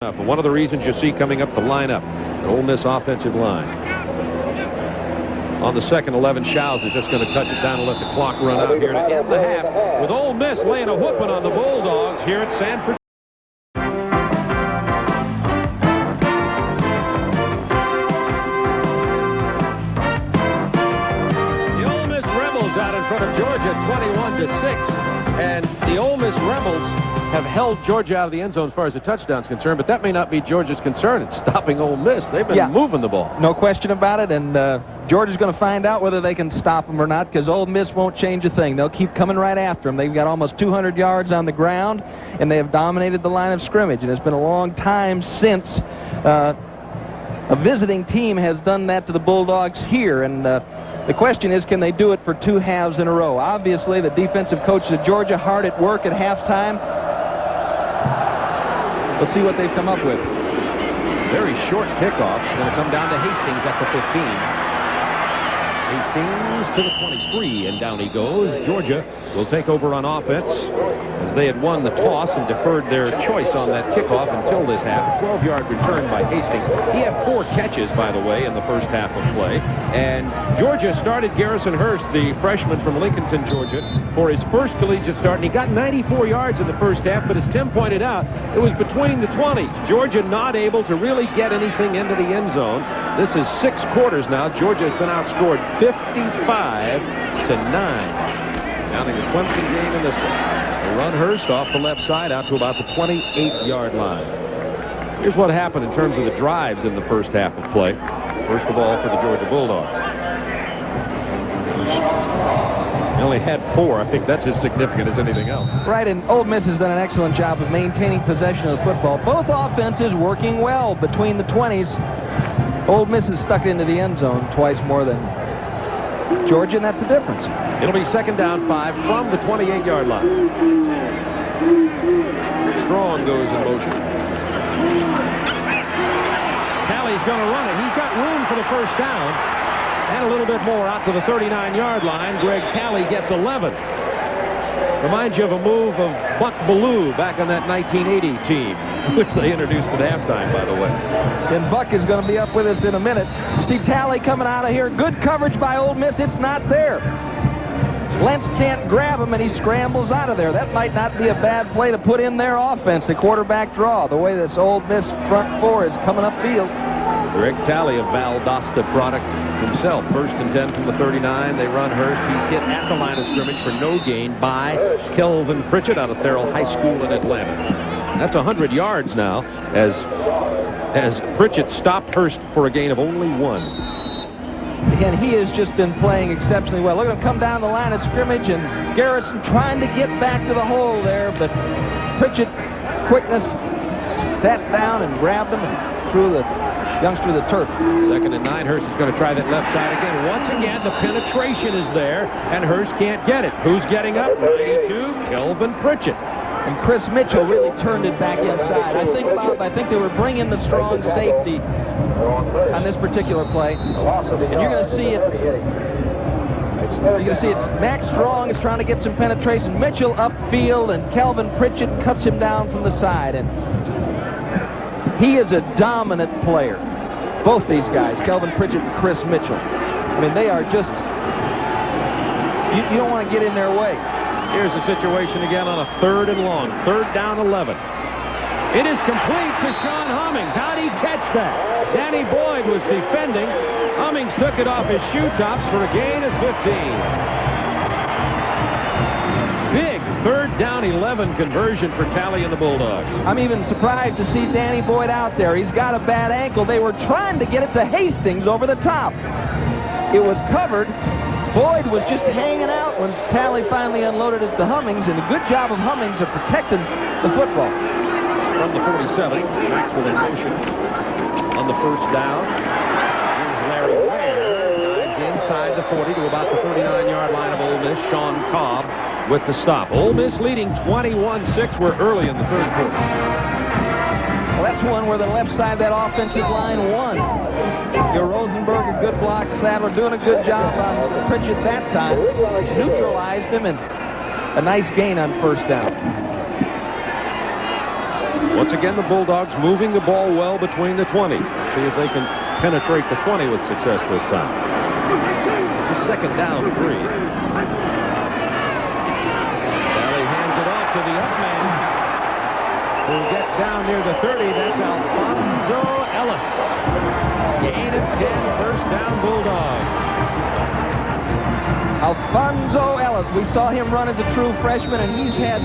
Speaker 2: And one of the reasons you see coming up the lineup, the Ole Miss offensive line. On the second 11, Shows is just going to touch it down and let the clock run out here to end the half, with Ole Miss laying a whooping on the Bulldogs here at Sanford. The Ole Miss Rebels out in front of Georgia, 21-6, and the Ole Miss Rebels have held Georgia out of the end zone as far as the touchdown's concerned, but that may not be Georgia's concern. It's stopping Ole Miss. They've been moving the ball.
Speaker 3: No question about it, and Georgia's going to find out whether they can stop them or not, because Ole Miss won't change a thing. They'll keep coming right after them. They've got almost 200 yards on the ground, and they have dominated the line of scrimmage, and it's been a long time since a visiting team has done that to the Bulldogs here, and the question is, can they do it for 2 halves in a row? Obviously, the defensive coaches of Georgia hard at work at halftime. We'll see what they've come up with.
Speaker 2: Very short kickoff. It's going to come down to Hastings at the 15. Hastings to the 23, and down he goes. Georgia will take over on offense, as they had won the toss and deferred their choice on that kickoff until this half. 12-yard return by Hastings. He had 4 catches, by the way, in the first half of play. And Georgia started Garrison Hurst, the freshman from Lincolnton, Georgia, for his first collegiate start, and he got 94 yards in the first half, but as Tim pointed out, it was between the 20s. Georgia not able to really get anything into the end zone. This is 6 quarters now. Georgia has been outscored 55-9. Counting the Clemson game in this one. They run Hurst off the left side out to about the 28-yard line. Here's what happened in terms of the drives in the first half of play. First of all, for the Georgia Bulldogs. They only had 4. I think that's as significant as anything else.
Speaker 3: Right, and Ole Miss has done an excellent job of maintaining possession of the football. Both offenses working well between the 20s. Ole Miss has stuck it into the end zone twice more than Georgia, and that's the difference.
Speaker 2: It'll be second down 5 from the 28-yard line. Strong goes in motion. Talley's going to run it. He's got room for the first down, and a little bit more out to the 39-yard line. Greg Talley gets 11. Reminds you of a move of Buck Ballou back on that 1980 team, which they introduced at halftime, by the way.
Speaker 3: And Buck is going to be up with us in a minute. You see Talley coming out of here. Good coverage by Ole Miss. It's not there. Lentz can't grab him, and he scrambles out of there. That might not be a bad play to put in their offense, the quarterback draw, the way this Ole Miss front 4 is coming upfield.
Speaker 2: Greg Talley, a Valdosta product himself. First and 10 from the 39. They run Hurst. He's hit at the line of scrimmage for no gain by Kelvin Pritchett out of Farrell High School in Atlanta. That's 100 yards now, as Pritchett stopped Hurst for a gain of only 1.
Speaker 3: And he has just been playing exceptionally well. Look at him come down the line of scrimmage, and Garrison trying to get back to the hole there, but Pritchett, quickness, sat down and grabbed him and threw the youngster to the turf.
Speaker 2: Second and 9. Hurst is going to try that left side again. Once again, the penetration is there, and Hurst can't get it. Who's getting up? 92, Kelvin Pritchett.
Speaker 3: And Chris Mitchell really turned it back inside. I think, Bob, they were bringing the strong safety on this particular play. And you're going to see it. You're going to see it. Max Strong is trying to get some penetration. Mitchell upfield, and Kelvin Pritchett cuts him down from the side. And he is a dominant player. Both these guys, Kelvin Pritchett and Chris Mitchell. I mean, they are just, you don't want to get in their way.
Speaker 2: Here's the situation again on a 3rd and long. 3rd down 11. It is complete to Sean Hummings. How'd he catch that? Danny Boyd was defending. Hummings took it off his shoe tops for a gain of 15. Big 3rd down 11 conversion for Talley and the Bulldogs.
Speaker 3: I'm even surprised to see Danny Boyd out there. He's got a bad ankle. They were trying to get it to Hastings over the top. It was covered. Boyd was just hanging out when Talley finally unloaded it to Hummings, and a good job of Hummings of protecting the football.
Speaker 2: From the 47, Maxwell in motion on the first down. Here's Larry Ware. Dives inside the 40 to about the 39-yard line of Ole Miss. Sean Cobb with the stop. Ole Miss leading 21-6. We're early in the 3rd quarter.
Speaker 3: Well, that's one where the left side of that offensive line won. Your Rosenberg, a good block. Sadler doing a good job on Pritchett that time. Neutralized him, and a nice gain on first down.
Speaker 2: Once again, the Bulldogs moving the ball well between the 20s. See if they can penetrate the 20 with success this time. This is second down 3. Valley hands it off to the up man, who gets down near the 30. That's Alfonso Ellis. Gain of 10, first down Bulldogs.
Speaker 3: Alfonso Ellis, we saw him run as a true freshman, and he's had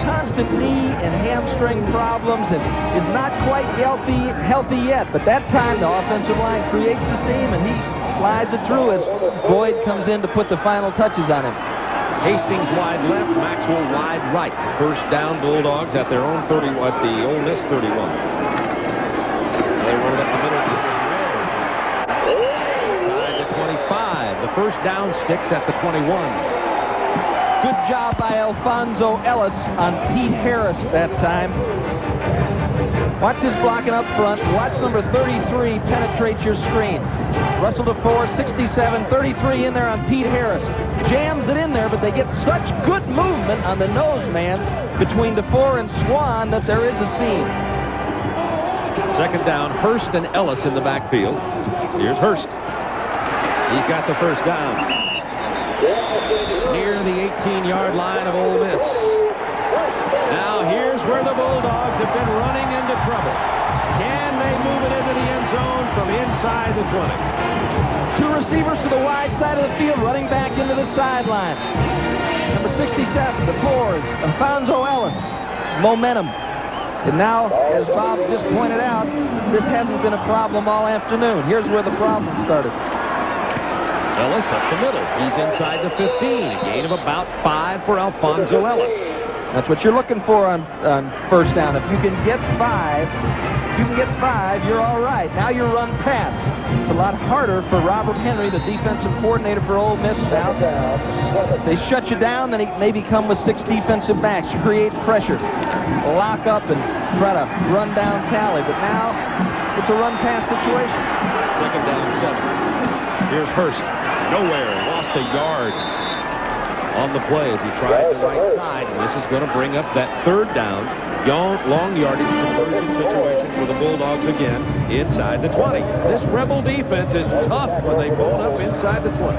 Speaker 3: constant knee and hamstring problems and is not quite healthy yet. But that time, the offensive line creates the seam, and he slides it through as Boyd comes in to put the final touches on him.
Speaker 2: Hastings wide left, Maxwell wide right. First down Bulldogs at their own 30, at the Ole Miss 31. They roll up the middle. Inside the 25. The first down sticks at the 21.
Speaker 3: Good job by Alfonso Ellis on Pete Harris that time. Watch his blocking up front. Watch number 33 penetrate your screen. Russell DeFore, 67, 33 in there on Pete Harris. Jams it in there, but they get such good movement on the nose man between DeFore and Swan that there is a seam.
Speaker 2: Second down, Hurst and Ellis in the backfield. Here's Hurst. He's got the first down. Near the 18-yard line of Ole Miss. Now here's where the Bulldogs have been running into trouble. Can they move it into the end zone from inside the 20?
Speaker 3: Two receivers to the wide side of the field, running back into the sideline. Number 67, the fours, Alfonso Ellis. Momentum. And now, as Bob just pointed out, this hasn't been a problem all afternoon. Here's where the problem started.
Speaker 2: Ellis up the middle. He's inside the 15. A gain of about 5 for Alfonso Ellis.
Speaker 3: That's what you're looking for on first down. If you can get 5, you're all right. Now you run pass. It's a lot harder for Robert Henry, the defensive coordinator for Ole Miss now. They shut you down, then he maybe come with 6 defensive backs. You create pressure. Lock up and try to run down Tally. But now it's a run pass situation.
Speaker 2: Second down 7. Here's Hurst. Nowhere. Lost a yard on the play as he tried the right side. And this is going to bring up that third down. Long yardage conversion situation for the Bulldogs again inside the 20. This Rebel defense is tough when they bone up inside the 20.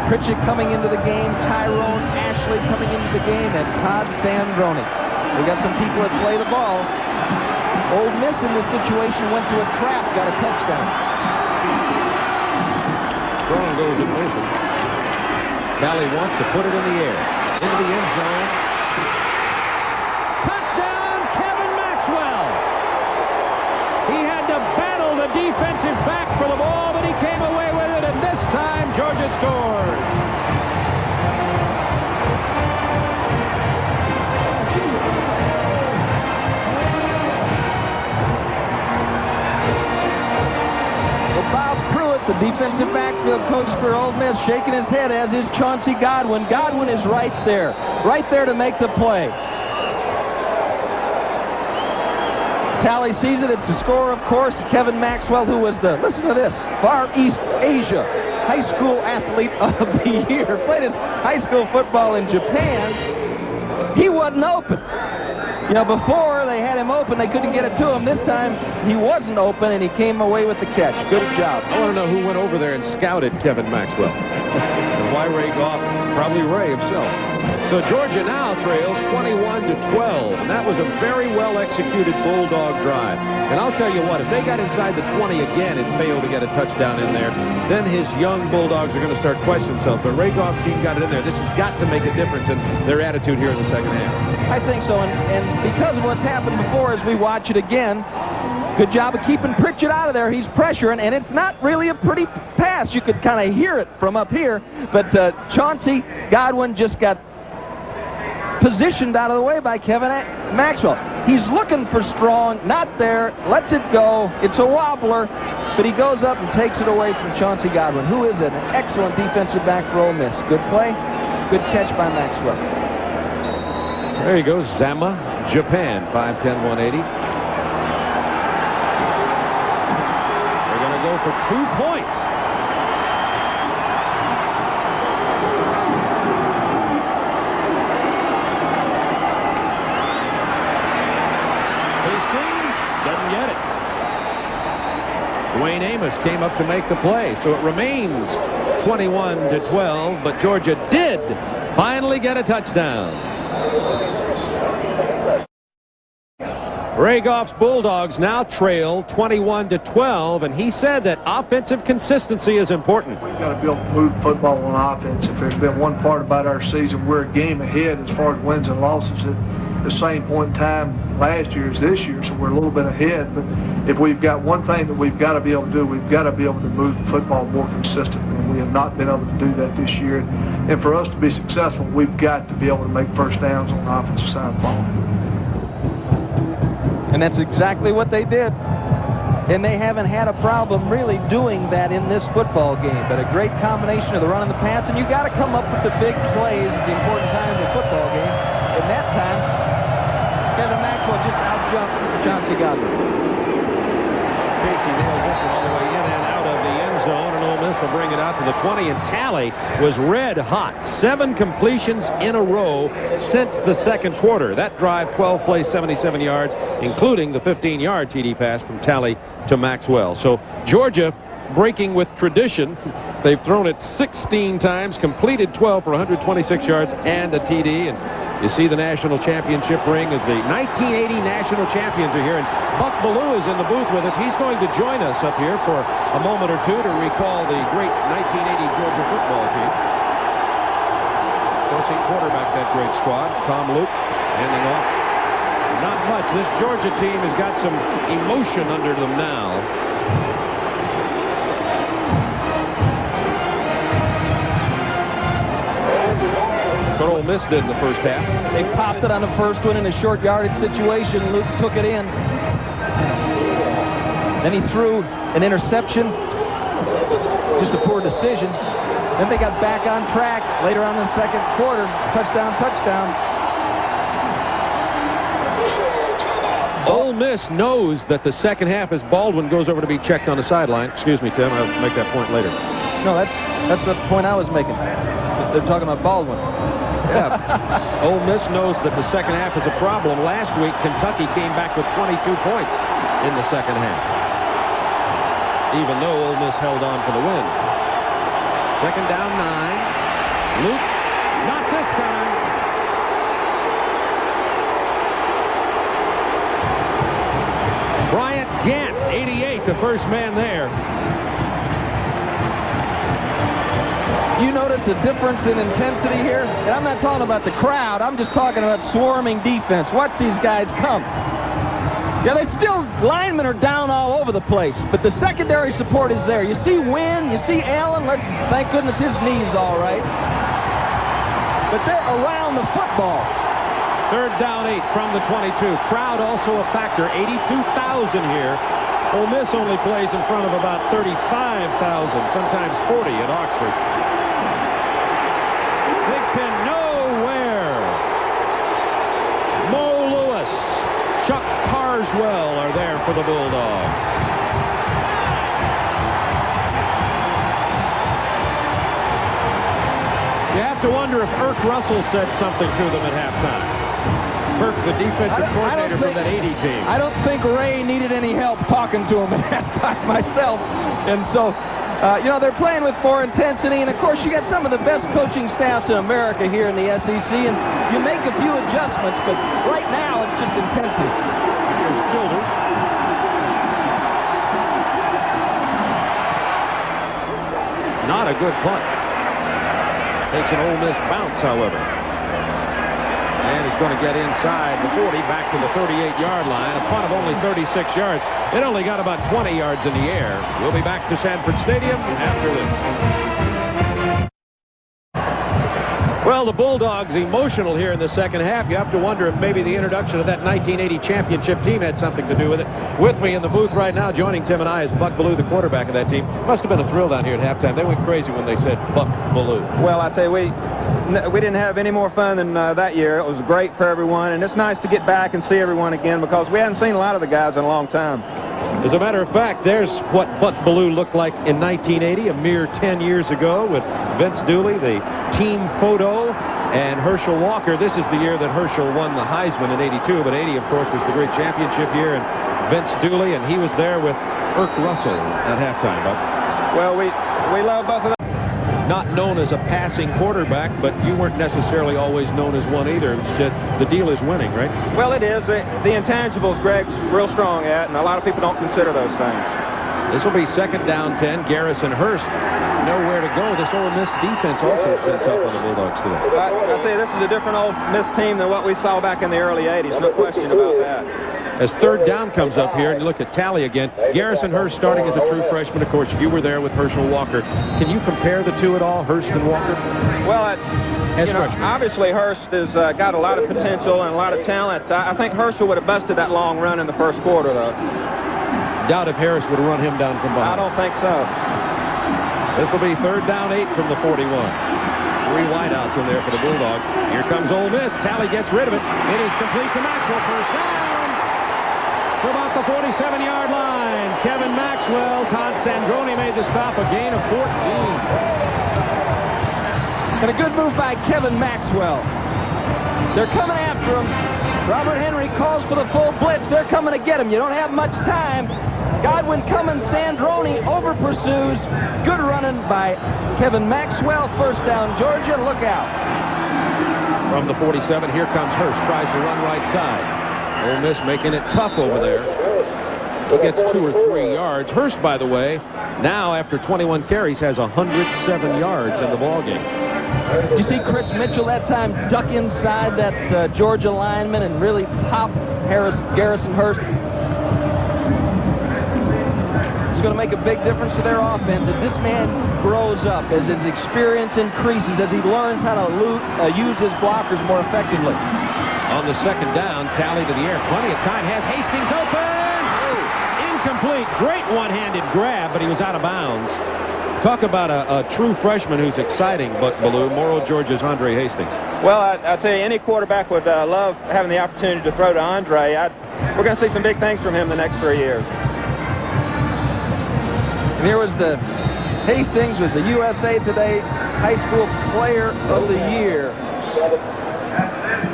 Speaker 3: Pritchett coming into the game, Tyrone Ashley coming into the game, and Todd Sandroni. We got some people that play the ball. Ole Miss in this situation went to a trap, got a touchdown.
Speaker 2: Strong goes in motion. Tally wants to put it in the air. Into the end zone. Touchdown, Kevin Maxwell! He had to battle the defensive back for the ball, but he came away with it, and this time Georgia scores.
Speaker 3: Bob Pruitt, the defensive backfield coach for Ole Miss, shaking his head, as is Chauncey Godwin. Godwin is right there to make the play. Tally sees it. It's the score, of course. Kevin Maxwell, who was the, listen to this, Far East Asia High School Athlete of the Year. Played his high school football in Japan. He wasn't open. You know, before they had him open, they couldn't get it to him. This time, he wasn't open, and he came away with the catch. Good job.
Speaker 2: I want to know who went over there and scouted Kevin Maxwell. And why Ray Goff? Probably Ray himself. So Georgia now trails 21-12, and that was a very well-executed Bulldog drive. And I'll tell you what, if they got inside the 20 again and failed to get a touchdown in there, then his young Bulldogs are going to start questioning themselves. But Ray Goff's team got it in there. This has got to make a difference in their attitude here in the second half.
Speaker 3: I think so, and because of what's happened before, as we watch it again, good job of keeping Pritchett out of there. He's pressuring, and it's not really a pretty pass. You could kind of hear it from up here, but Chauncey Godwin just got positioned out of the way by Kevin Maxwell. He's looking for Strong, not there, lets it go. It's a wobbler, but he goes up and takes it away from Chauncey Godwin, who is an excellent defensive back for Ole Miss. Good play, good catch by Maxwell.
Speaker 2: There he goes, Zama, Japan, 5'10", 180. They're going to go for 2 points. Dwayne Amos came up to make the play. So it remains 21-12, but Georgia did finally get a touchdown. Ray Goff's Bulldogs now trail 21-12, and he said that offensive consistency is important.
Speaker 7: We've got to be able to move football on offense. If there's been one part about our season, we're a game ahead as far as wins and losses at the same point in time last year as this year, so we're a little bit ahead. But if we've got one thing that we've got to be able to do, we've got to be able to move the football more consistently, and we have not been able to do that this year. And for us to be successful, we've got to be able to make first downs on the offensive side of the ball.
Speaker 3: And that's exactly what they did. And they haven't had a problem really doing that in this football game. But a great combination of the run and the pass, and you got to come up with the big plays at the important time of the football game. And that time, Kevin Maxwell just out-jumped Chauncey Godwin.
Speaker 2: Casey nails this one all the way in and out of the end zone, and Ole Miss will bring it out to the 20, and Talley was red hot. 7 completions in a row since the second quarter. That drive, 12 plays, 77 yards, including the 15-yard TD pass from Talley to Maxwell. So Georgia breaking with tradition. They've thrown it 16 times, completed 12 for 126 yards and a TD. And you see the national championship ring as the 1980 national champions are here. And Buck Bellew is in the booth with us. He's going to join us up here for a moment or two to recall the great 1980 Georgia football team. Of course, he quarterbacked that great squad. Tom Luke handing off. Not much. This Georgia team has got some emotion under them now. What Ole Miss did in the first half.
Speaker 3: They popped it on the first one in a short yardage situation. Luke took it in. Then he threw an interception. Just a poor decision. Then they got back on track later on in the second quarter. Touchdown.
Speaker 2: Ole Miss knows that the second half as Baldwin goes over to be checked on the sideline. Excuse me, Tim. I'll make that point later.
Speaker 3: No, that's the point I was making. They're talking about Baldwin.
Speaker 2: Yeah. Ole Miss knows that the second half is a problem. Last week, Kentucky came back with 22 points in the second half, even though Ole Miss held on for the win. Second down, 9. Luke, not this time. Bryant Gant, 88, the first man there.
Speaker 3: You notice a difference in intensity here? And I'm not talking about the crowd. I'm just talking about swarming defense. Watch these guys come. Yeah, they still, linemen are down all over the place, but the secondary support is there. You see Wynn, you see Allen. Thank goodness his knee's all right. But they're around the football.
Speaker 2: Third down, 8 from the 22. Crowd also a factor. 82,000 here. Ole Miss only plays in front of about 35,000, sometimes 40 at Oxford. Nowhere. Mo Lewis, Chuck Carswell are there for the Bulldogs. You have to wonder if Irk Russell said something to them at halftime. Irk, the defensive coordinator from that 80 team.
Speaker 3: I don't think Ray needed any help talking to him at halftime myself. And so, they're playing with more intensity, and of course you got some of the best coaching staffs in America here in the SEC, and you make a few adjustments, but right now it's just intensity.
Speaker 2: Here's Childers. Not a good punt. Takes an Ole Miss bounce, however. And is going to get inside the 40, back to the 38-yard line. A punt of only 36 yards. It only got about 20 yards in the air. We'll be back to Sanford Stadium after this. Well, the Bulldogs emotional here in the second half. You have to wonder if maybe the introduction of that 1980 championship team had something to do with it. With me in the booth right now, joining Tim and I, is Buck Bellew, the quarterback of that team. Must have been a thrill down here at halftime. They went crazy when they said Buck Bellew.
Speaker 8: Well, I tell you, we didn't have any more fun than that year. It was great for everyone, and it's nice to get back and see everyone again because we hadn't seen a lot of the guys in a long time.
Speaker 2: As a matter of fact, there's what Buck Bellew looked like in 1980, a mere 10 years ago, with Vince Dooley, the team photo, and Herschel Walker. This is the year that Herschel won the Heisman in '82, but '80, of course, was the great championship year. And Vince Dooley, and he was there with Irk Russell at halftime. Buck.
Speaker 8: Well, we love both of them.
Speaker 2: Not known as a passing quarterback, but you weren't necessarily always known as one either. It's just, the deal is winning, right?
Speaker 8: Well, it is. The intangibles Greg's real strong at, and a lot of people don't consider those things.
Speaker 2: This will be 2nd down 10. Garrison Hurst nowhere to go. This Ole Miss defense also has been tough on the Bulldogs today.
Speaker 8: I'll tell you, this is a different Ole Miss team than what we saw back in the early 80s. No question about that.
Speaker 2: As 3rd down comes up here, and you look at Tally again, Garrison Hurst starting as a true freshman. Of course, you were there with Herschel Walker. Can you compare the two at all, Hurst and Walker?
Speaker 8: Well, obviously Hurst has got a lot of potential and a lot of talent. I think Herschel would have busted that long run in the first quarter, though.
Speaker 2: Doubt if Harris would have run him down from behind.
Speaker 8: I don't think so.
Speaker 2: This will be 3rd down 8 from the 41. 3 wideouts in there for the Bulldogs. Here comes Ole Miss. Tally gets rid of it. It is complete to Maxwell. First down to about the 47-yard line. Kevin Maxwell. Todd Sandroni made the stop. A gain of 14.
Speaker 3: And a good move by Kevin Maxwell. They're coming after him. Robert Henry calls for the full blitz. They're coming to get him. You don't have much time. Godwin coming. Sandroni over pursues. Good running by Kevin Maxwell. First down, Georgia. Look out.
Speaker 2: From the 47, here comes Hurst. Tries to run right side. Ole Miss making it tough over there. He gets 2 or 3 yards. Hurst, by the way, now after 21 carries, has 107 yards in the ballgame.
Speaker 3: Did you see Chris Mitchell that time duck inside that Georgia lineman and really pop Garrison Hurst? It's going to make a big difference to their offense as this man grows up, as his experience increases, as he learns how to use his blockers more effectively.
Speaker 2: On the 2nd down, Tally to the air. Plenty of time. Has Hastings open. Incomplete. Great one-handed grab, but he was out of bounds. Talk about a true freshman who's exciting, Buck Bellew. Morrow, Georgia's Andre Hastings.
Speaker 8: Well, I tell you, any quarterback would love having the opportunity to throw to Andre. We're going to see some big things from him the next 3 years.
Speaker 3: And here was the Hastings was the USA Today High School Player of the Year.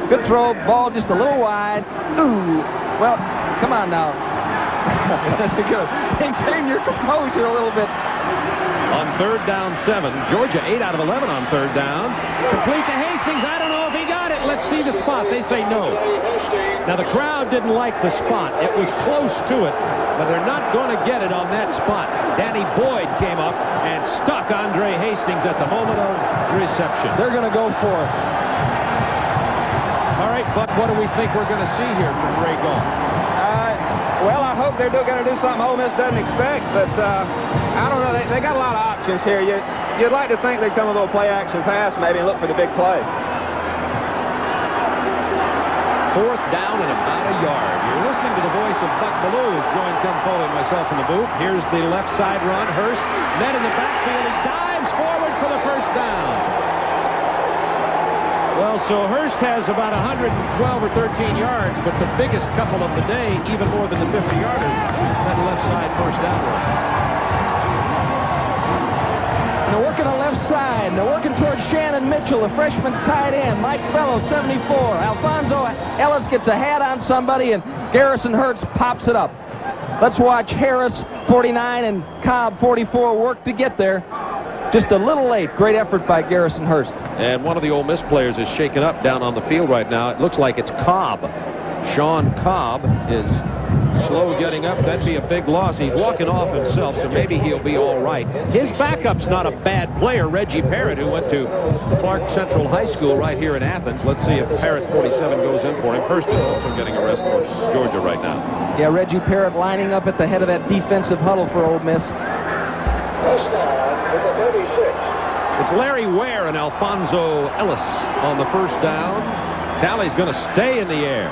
Speaker 3: Good throw, ball just a little wide. Ooh, well, come on now. That's good. Maintain your composure a little bit.
Speaker 2: On 3rd down 7, Georgia 8 out of 11 on 3rd downs. Complete to Hastings. I don't know if he got it. Let's see the spot. They say no. Now the crowd didn't like the spot. It was close to it, but they're not going to get it on that spot. Danny Boyd came up and stuck Andre Hastings at the moment of reception.
Speaker 3: They're going to go for it.
Speaker 2: All right, Buck, what do we think we're going to see here from Ray Goff?
Speaker 8: Well, I hope they're going to do something Ole Miss doesn't expect, but I don't know. They got a lot of options here. You'd like to think they'd come with a little play-action pass maybe and look for the big play.
Speaker 2: 4th down and about a yard. You're listening to the voice of Buck Bellew, who's joined Tim Foley and myself in the booth. Here's the left side run. Hurst met in the backfield. He dives forward for the first down. Well, so Hurst has about 112 or 13 yards, but the biggest couple of the day, even more than the 50-yarder, that left side first down run.
Speaker 3: And they're working on left side. They're working towards Shannon Mitchell, the freshman tight end. Mike Fellows, 74. Alfonso Ellis gets a hat on somebody, and Garrison Hurst pops it up. Let's watch Harris, 49, and Cobb, 44, work to get there. Just a little late. Great effort by Garrison Hurst.
Speaker 2: And one of the Ole Miss players is shaken up down on the field right now. It looks like it's Cobb. Sean Cobb is slow getting up. That'd be a big loss. He's walking off himself, so maybe he'll be all right. His backup's not a bad player, Reggie Parrott, who went to Clark Central High School right here in Athens. Let's see if Parrott, 47, goes in for him. Hurst is also getting a rest for Georgia right now.
Speaker 3: Yeah, Reggie Parrott lining up at the head of that defensive huddle for Ole Miss.
Speaker 2: It's Larry Ware and Alfonso Ellis on the first down. Tally's going to stay in the air.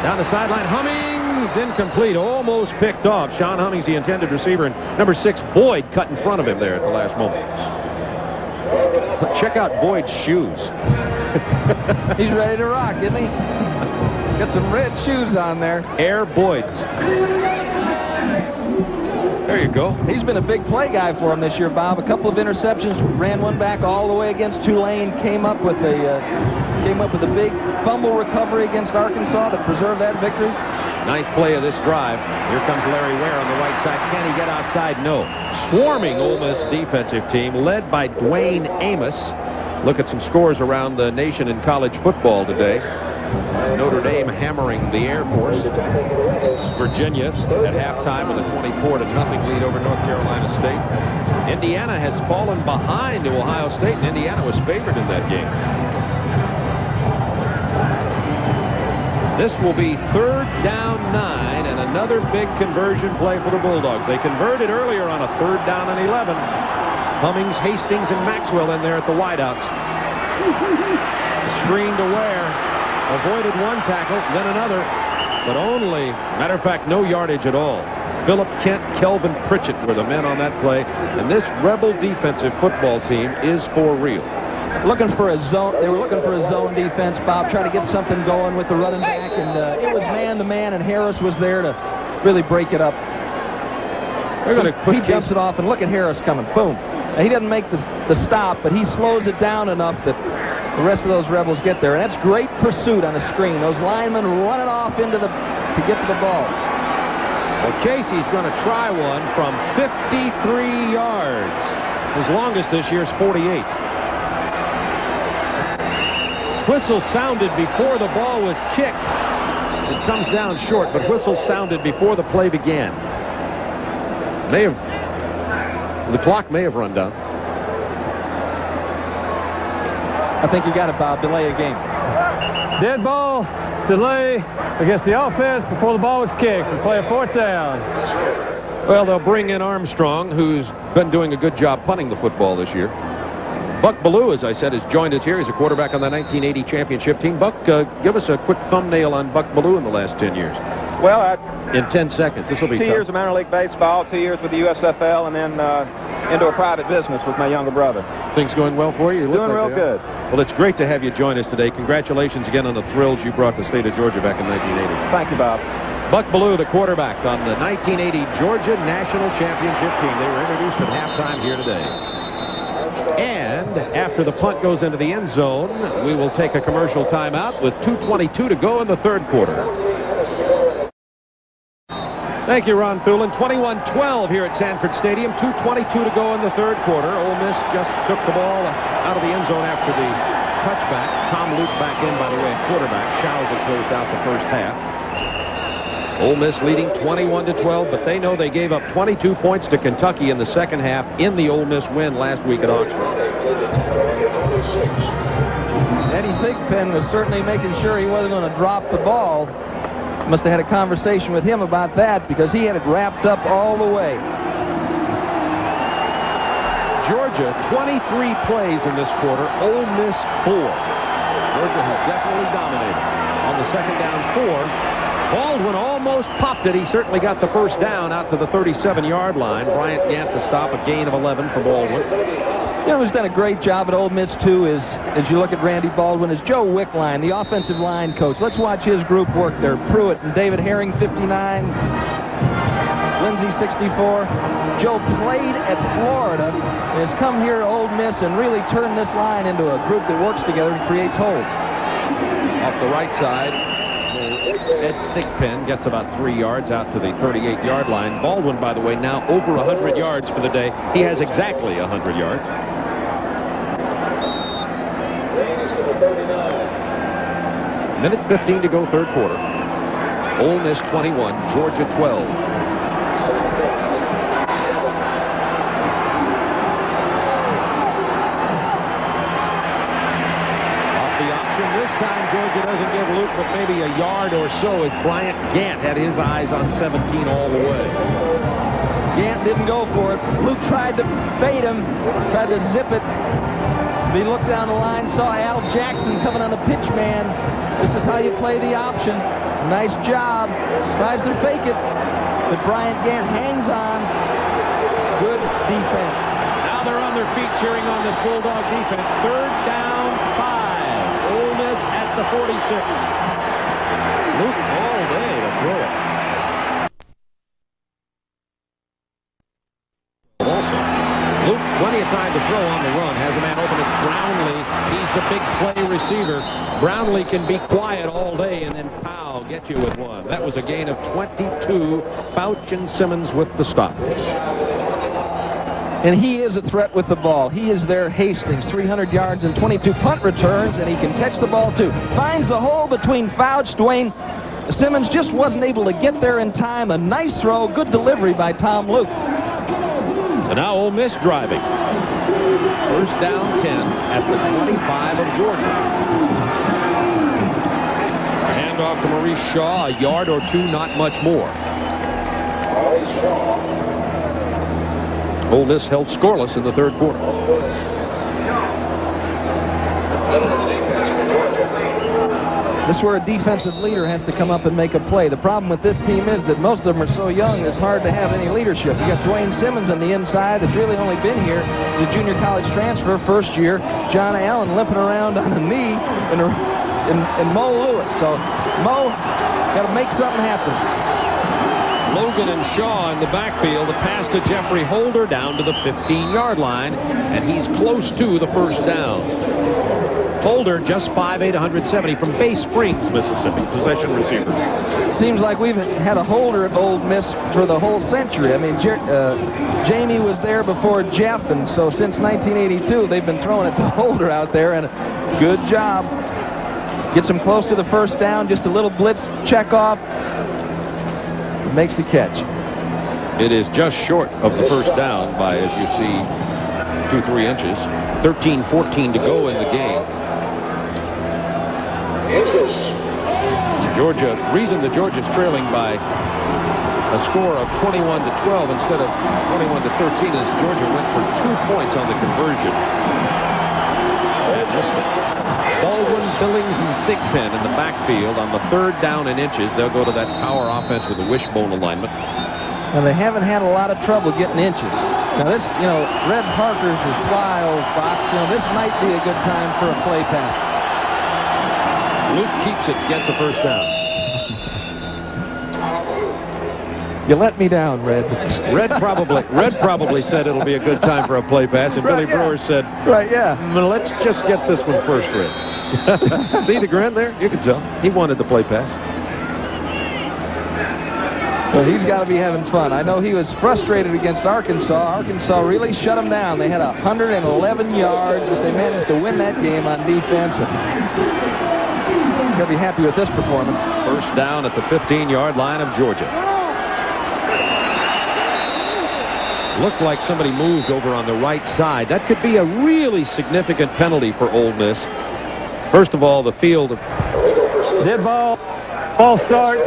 Speaker 2: Down the sideline, Hummings, incomplete, almost picked off. Sean Hummings, the intended receiver, and number 6, Boyd, cut in front of him there at the last moment. Check out Boyd's shoes.
Speaker 3: He's ready to rock, isn't he? Got some red shoes on there.
Speaker 2: Air Boyd's. There you go.
Speaker 3: He's been a big play guy for him this year, Bob. A couple of interceptions, ran one back all the way against Tulane, came up with a big fumble recovery against Arkansas to preserve that victory.
Speaker 2: Ninth play of this drive. Here comes Larry Ware on the right side. Can he get outside? No. Swarming Ole Miss defensive team led by Dwayne Amos. Look at some scores around the nation in college football today. Notre Dame hammering the Air Force. Virginia at halftime with a 24-0 lead over North Carolina State. Indiana has fallen behind to Ohio State, and Indiana was favored in that game. This will be 3rd down 9 and another big conversion play for the Bulldogs. They converted earlier on a 3rd down and 11. Hummings, Hastings, and Maxwell in there at the wideouts. Screen to Ware. Avoided one tackle, then another, but only, matter of fact, no yardage at all. Philip Kent, Kelvin Pritchett were the men on that play, and this Rebel defensive football team is for real.
Speaker 3: Looking for a zone. They were looking for a zone defense, Bob, trying to get something going with the running back, and it was man-to-man, and Harris was there to really break it up.
Speaker 2: They're going to
Speaker 3: He dumps it off, and look at Harris coming. Boom. Now, he doesn't make the stop, but he slows it down enough that the rest of those Rebels get there, and that's great pursuit on the screen. Those linemen running off to get to the ball.
Speaker 2: Well, Casey's going to try one from 53 yards. His longest this year is 48. Whistle sounded before the ball was kicked. It comes down short, but whistle sounded before the play began. The clock may have run down.
Speaker 3: I think you got it, Bob. Delay a game.
Speaker 6: Dead ball, delay against the offense before the ball was kicked. We play a 4th down.
Speaker 2: Well, they'll bring in Armstrong, who's been doing a good job punting the football this year. Buck Ballou, as I said, has joined us here. He's a quarterback on the 1980 championship team. Buck, give us a quick thumbnail on Buck Ballou in the last 10 years.
Speaker 8: Well,
Speaker 2: in 10 seconds. This will be
Speaker 8: 2
Speaker 2: tough.
Speaker 8: years of minor league baseball, 2 years with the USFL, and then into a private business with my younger brother.
Speaker 2: Things going well for you?
Speaker 8: Doing real good.
Speaker 2: Well, it's great to have you join us today. Congratulations again on the thrills you brought the state of Georgia back in 1980.
Speaker 8: Thank you, Bob.
Speaker 2: Buck Ballou, the quarterback on the 1980 Georgia National Championship team. They were introduced at halftime here today. And after the punt goes into the end zone, we will take a commercial timeout with 2:22 to go in the 3rd quarter. Thank you, Ron Thulin. 21-12 here at Sanford Stadium. 2:22 to go in the 3rd quarter. Ole Miss just took the ball out of the end zone after the touchback. Tom Luke back in, by the way, at quarterback. Shows had closed out the first half. Ole Miss leading 21-12, but they know they gave up 22 points to Kentucky in the second half in the Ole Miss win last week at Oxford.
Speaker 3: Eddie Thigpen was certainly making sure he wasn't going to drop the ball. Must have had a conversation with him about that because he had it wrapped up all the way.
Speaker 2: Georgia, 23 plays in this quarter. Ole Miss 4. Georgia has definitely dominated. On the second down 4. Baldwin almost popped it. He certainly got the first down out to the 37-yard line. Bryant Gant to stop, a gain of 11 for Baldwin.
Speaker 3: You know who's done a great job at Ole Miss, too, is, as you look at Randy Baldwin, is Joe Wickline, the offensive line coach. Let's watch his group work there. Pruitt and David Herring, 59. Lindsey, 64. Joe played at Florida and has come here to Ole Miss and really turned this line into a group that works together and creates holes.
Speaker 2: Off the right side, Ed Thigpen gets about 3 yards out to the 38-yard line. Baldwin, by the way, now over 100 yards for the day. He has exactly 100 yards. Minute 15 to go, 3rd quarter. Ole Miss 21, Georgia 12. This time Georgia doesn't give Luke but maybe a yard or so as Bryant Gant had his eyes on 17 all the way.
Speaker 3: Gant didn't go for it. Luke tried to bait him, tried to zip it. He looked down the line, saw Al Jackson coming on the pitch man. This is how you play the option. Nice job. Tries to fake it, but Bryant Gant hangs on. Good defense.
Speaker 2: Now they're on their feet cheering on this Bulldog defense. 3rd down 5. Ole Miss at the 46. Luke all day to throw it. Also, Luke, plenty of time to throw on the run. Has a man open as Brownlee. He's the big play receiver. Brownlee can be quiet all day, and then pow, get you with one. That was a gain of 22. Fouch and Simmons with the stop.
Speaker 3: And he is a threat with the ball. He is their Hastings. 300 yards and 22 punt returns, and he can catch the ball too. Finds the hole between Fouch, Dwayne. Simmons just wasn't able to get there in time. A nice throw, good delivery by Tom Luke.
Speaker 2: So now Ole Miss driving. First down 10 at the 25 of Georgia. A handoff to Maurice Shaw, a yard or two, not much more. Ole Miss held scoreless in the third quarter.
Speaker 3: This is where a defensive leader has to come up and make a play. The problem with this team is that most of them are so young, it's hard to have any leadership. You got Dwayne Simmons on the inside that's really only been here as a junior college transfer first year. John Allen limping around on a knee, and Mo Lewis. So Mo got to make something happen.
Speaker 2: Logan and Shaw in the backfield. The pass to Jeffrey Holder down to the 15-yard line, and he's close to the first down. Holder, just 5'8", 170 from Bay Springs, Mississippi, possession receiver.
Speaker 3: It seems like we've had a Holder at Ole Miss for the whole century. I mean, Jamie was there before Jeff, and so since 1982, they've been throwing it to Holder out there, and good job. Gets him close to the first down, just a little blitz check off. Makes the catch.
Speaker 2: It is just short of the first down by, as you see, 2-3 inches. 13-14 to go in the game. Georgia, reason that Georgia's trailing by a score of 21-12 instead of 21-13 is Georgia went for 2 points on the conversion and missed it. Baldwin, Billings, and Thigpen in the backfield on the third down and inches. They'll go to that power offense with a wishbone alignment.
Speaker 3: And they haven't had a lot of trouble getting inches. Now this, Red Parker's a sly old fox. This might be a good time for a play pass.
Speaker 2: Luke keeps it to get the first down.
Speaker 3: You let me down, Red.
Speaker 2: Red probably said it'll be a good time for a play pass, and Billy Brewer said,
Speaker 3: right, yeah.
Speaker 2: Let's just get this one first, Red. See the grin there? You can tell. He wanted the play pass.
Speaker 3: Well, he's got to be having fun. I know he was frustrated against Arkansas. Arkansas really shut him down. They had 111 yards, but they managed to win that game on defense. He'll be happy with this performance.
Speaker 2: First down at the 15-yard line of Georgia. Looked like somebody moved over on the right side. That could be a really significant penalty for Ole Miss. First of all, the field.
Speaker 6: Dead ball. Ball start.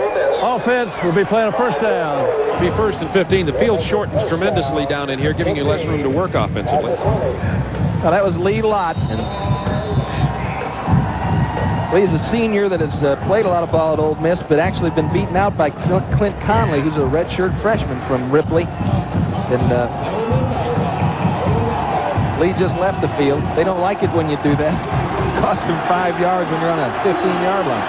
Speaker 6: Offense will be playing a first down.
Speaker 2: Be first and 15. The field shortens tremendously down in here, giving you less room to work offensively.
Speaker 3: Well, that was Lee Lott. And Lee's a senior that has played a lot of ball at Ole Miss, but actually been beaten out by Clint Conley, who's a redshirt freshman from Ripley. And Lee just left the field. They don't like it when you do that. Cost him 5 yards when you're on a 15-yard line.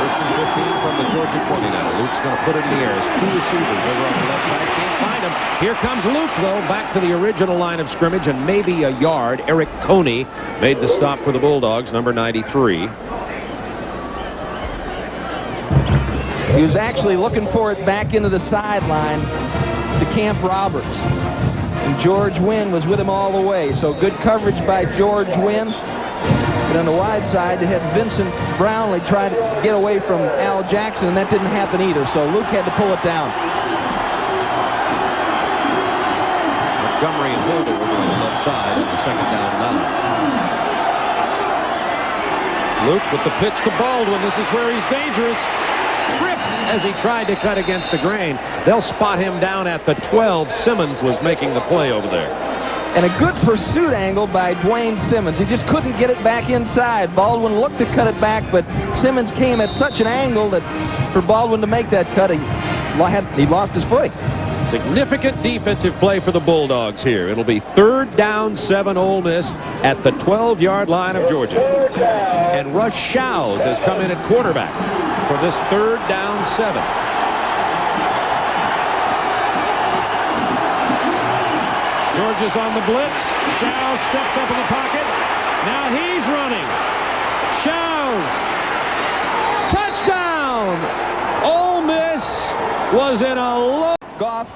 Speaker 2: First and 15 from the Georgia 20 now. Luke's going to put it in the air. His two receivers over on the left side can't find him. Here comes Luke, though, back to the original line of scrimmage and maybe a yard. Eric Coney made the stop for the Bulldogs, number 93.
Speaker 3: He was actually looking for it back into the sideline to Camp Roberts. And George Wynn was with him all the way. So good coverage by George Wynn. And on the wide side, they had Vincent Brownlee try to get away from Al Jackson, and that didn't happen either. So Luke had to pull it down.
Speaker 2: Montgomery and Holder over on the left side on the second down line. Luke with the pitch to Baldwin. This is where he's dangerous. Tripped as he tried to cut against the grain. They'll spot him down at the 12. Simmons was making the play over there.
Speaker 3: And a good pursuit angle by Dwayne Simmons. He just couldn't get it back inside. Baldwin looked to cut it back, but Simmons came at such an angle that for Baldwin to make that cut, he lost his footing.
Speaker 2: Significant defensive play for the Bulldogs here. It'll be third down 7 Ole Miss at the 12-yard line of Georgia. And Russ Shows has come in at quarterback for this third down 7. Georgia's on the blitz. Shows steps up in the pocket. Now he's running. Shows was in a low.
Speaker 3: Goff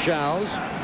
Speaker 2: shalls.